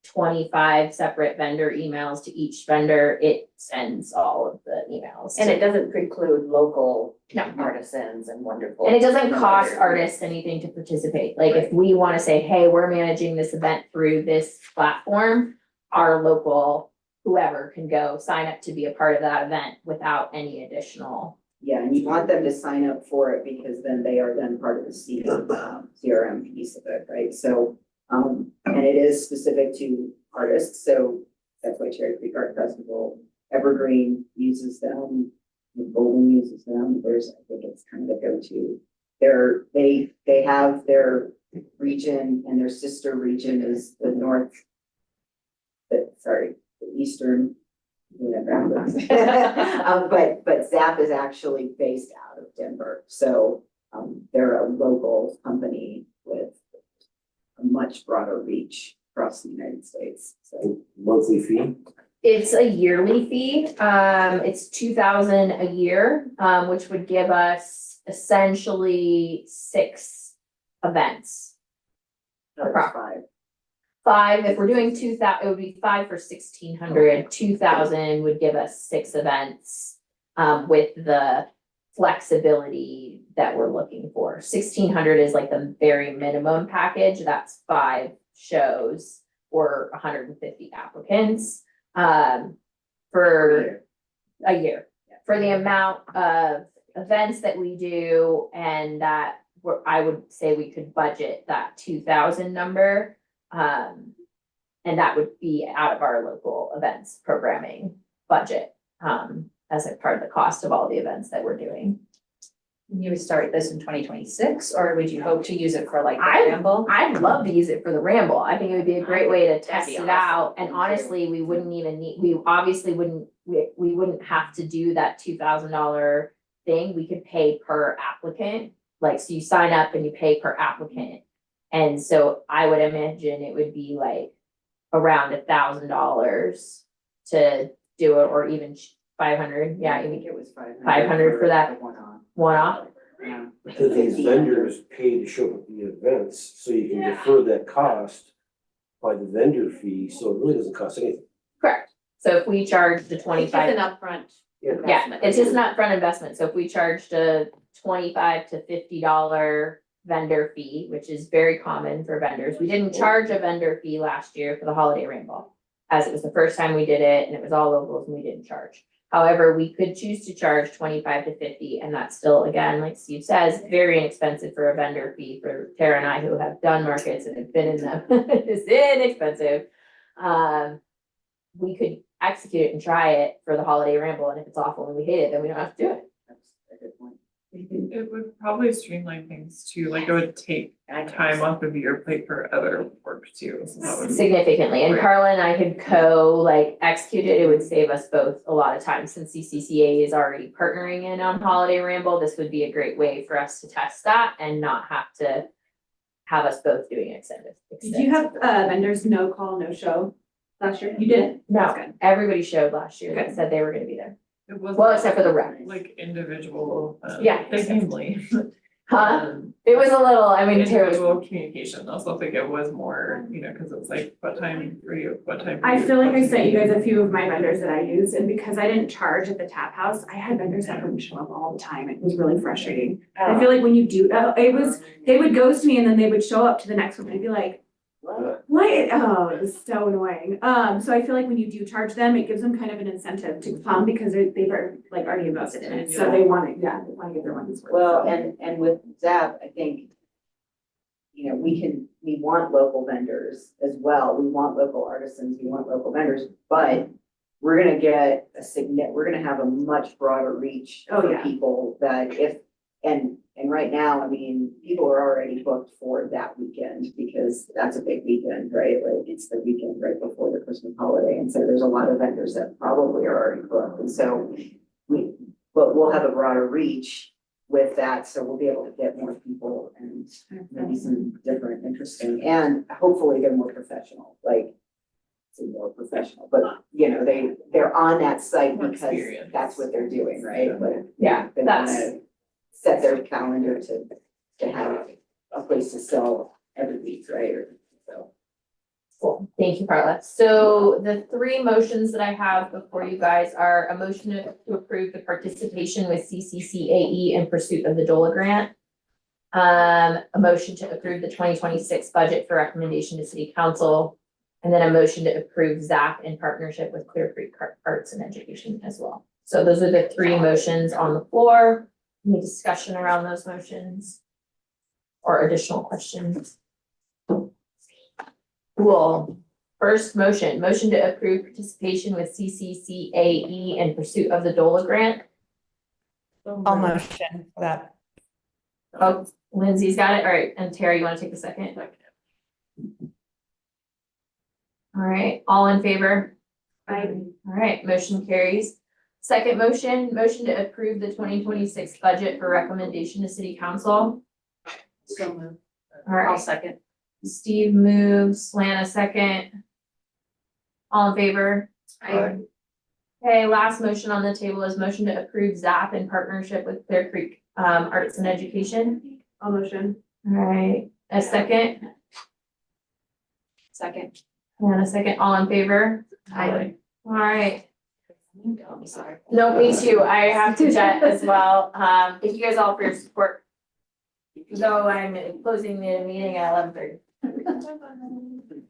25 separate vendor emails to each vendor, it sends all of the emails. And it doesn't preclude local No. artisans and wonderful. And it doesn't cost artists anything to participate. Like if we want to say, hey, we're managing this event through this platform, our local whoever can go sign up to be a part of that event without any additional. Yeah, and you want them to sign up for it because then they are then part of the CRM piece of it, right? So, and it is specific to artists, so that's why Cherry Creek Art Festival, Evergreen uses them, Golden uses them. There's, I think it's kind of a go-to. They have their region, and their sister region is the the eastern. But ZAP is actually based out of Denver, so they're a local company with a much broader reach across the United States, so. Monthly fee? It's a yearly fee. It's $2,000 a year, which would give us essentially 6 events. Five, if we're doing 2,000, it would be 5 for 1,600. 2,000 would give us 6 events, with the flexibility that we're looking for. 1,600 is like the very minimum package. That's 5 shows or 150 applicants, for a year. For the amount of events that we do, and that I would say we could budget that 2,000 number. And that would be out of our local events programming budget, as a part of the cost of all the events that we're doing. You would start this in 2026, or would you hope to use it for like the I- Ramble? I'd love to use it for the Ramble. I think it would be a great way to test be it awesome. out. And Me too. honestly, we wouldn't even need, we obviously wouldn't, we wouldn't have to do that $2,000 thing. We could pay per applicant. Like, so you sign up and you pay per applicant. And so I would imagine it would be like around $1,000 to do it, or even 500. Yeah, I even think it was 500. 500 for that one-off. one-off. Yeah. Because these vendors pay to show up at the events, so you can defer that cost by the vendor fee, so it really doesn't cost anything. Correct. So if we charge the It's 25. just an upfront. Yeah. Yeah, investment. it's just an upfront investment, so if we charged a $25 to $50 vendor fee, which is very common for vendors, we didn't charge a vendor fee last year for the Holiday Rainbow. As it was the first time we did it, and it was all locals, and we didn't charge. However, we could choose to charge 25 to 50, and that's still, again, like Steve says, very inexpensive for a vendor fee for Tara and I, who have done markets and have been in them. It's inexpensive. We could execute it and try it for the Holiday Ramble, and if it's awful and we hate it, then we don't have to do it. That's a good point. It would probably streamline things too, like it would take time off of your plate for other work too. So that would be- Significantly, and Right. Carla and I could execute it, it would save us both a lot of time, since CCCA is already partnering in on Holiday Ramble. This would be a great way for us to test that and not have to have us both doing extended. Do you have vendors no call, no show last year? You did? That's No, good. everybody showed last year that Good. said they were gonna be there. It was. Well, except for the rep. Like individual. Yeah. They came late. Huh? It was a little, I mean, Terry was, Individual communication, I also think it was more, you know, cause it was like, what time for you, what time? for I you? feel like I sent you guys a few of my vendors that I used, and because I didn't charge at the tap house, I had vendors that wouldn't show up all the time. It was really frustrating. I feel like when you do, they would ghost me and then they would show up to the next one and I'd be like, what? Oh, it was so annoying. So I feel like when you do charge them, it gives them kind of an incentive to come because they've like already invested in it. So they want to, they want to get their money's worth. Well, So- and with ZAP, I think, you know, we want local vendors as well. We want local artisans, we want local vendors, but we're gonna get we're gonna have a much broader reach Oh, for yeah. people that and right now, I mean, people are already booked for that weekend because that's a big weekend, right? Like it's the weekend right before the Christmas holiday. And so there's a lot of vendors that probably are already booked. And so but we'll have a broader reach with that. So we'll be able to get more people and maybe some different, interesting, and hopefully they're more professional, like more professional, but you know, they're on that site More because experience. that's what they're doing, right? But yeah, they That's- wanna set their calendar to have a place to sell every week, right? Or so. cool, thank you, Carla. So the three motions that I have before you guys are a motion to approve the participation with CCCAE in pursuit of the DOLA grant. A motion to approve the 2026 budget for recommendation to city council. And then a motion to approve ZAP in partnership with Clear Creek Arts and Education as well. So those are the three motions on the floor. Any discussion around those motions? Or additional questions? Cool. First motion to approve participation with CCCAE in pursuit of the DOLA grant. I'll motion for that. Oh, Lindsay's got it. All right. And Terry, you want to take the second? All right, all in favor? Aye. All right, motion carries. Second motion to approve the 2026 budget for recommendation to city council. So moved. All right. second. Steve moves, Lana second. All in favor? Aye. Okay, last motion on the table is motion to approve ZAP in partnership with Clear Creek Arts and Education. I'll motion. All right, a second, Second. and a second, all in favor? Aye. All right, I'm sorry. no, me too, I have to jet as well. Thank you guys all for your support. So I'm closing the meeting at 11:30.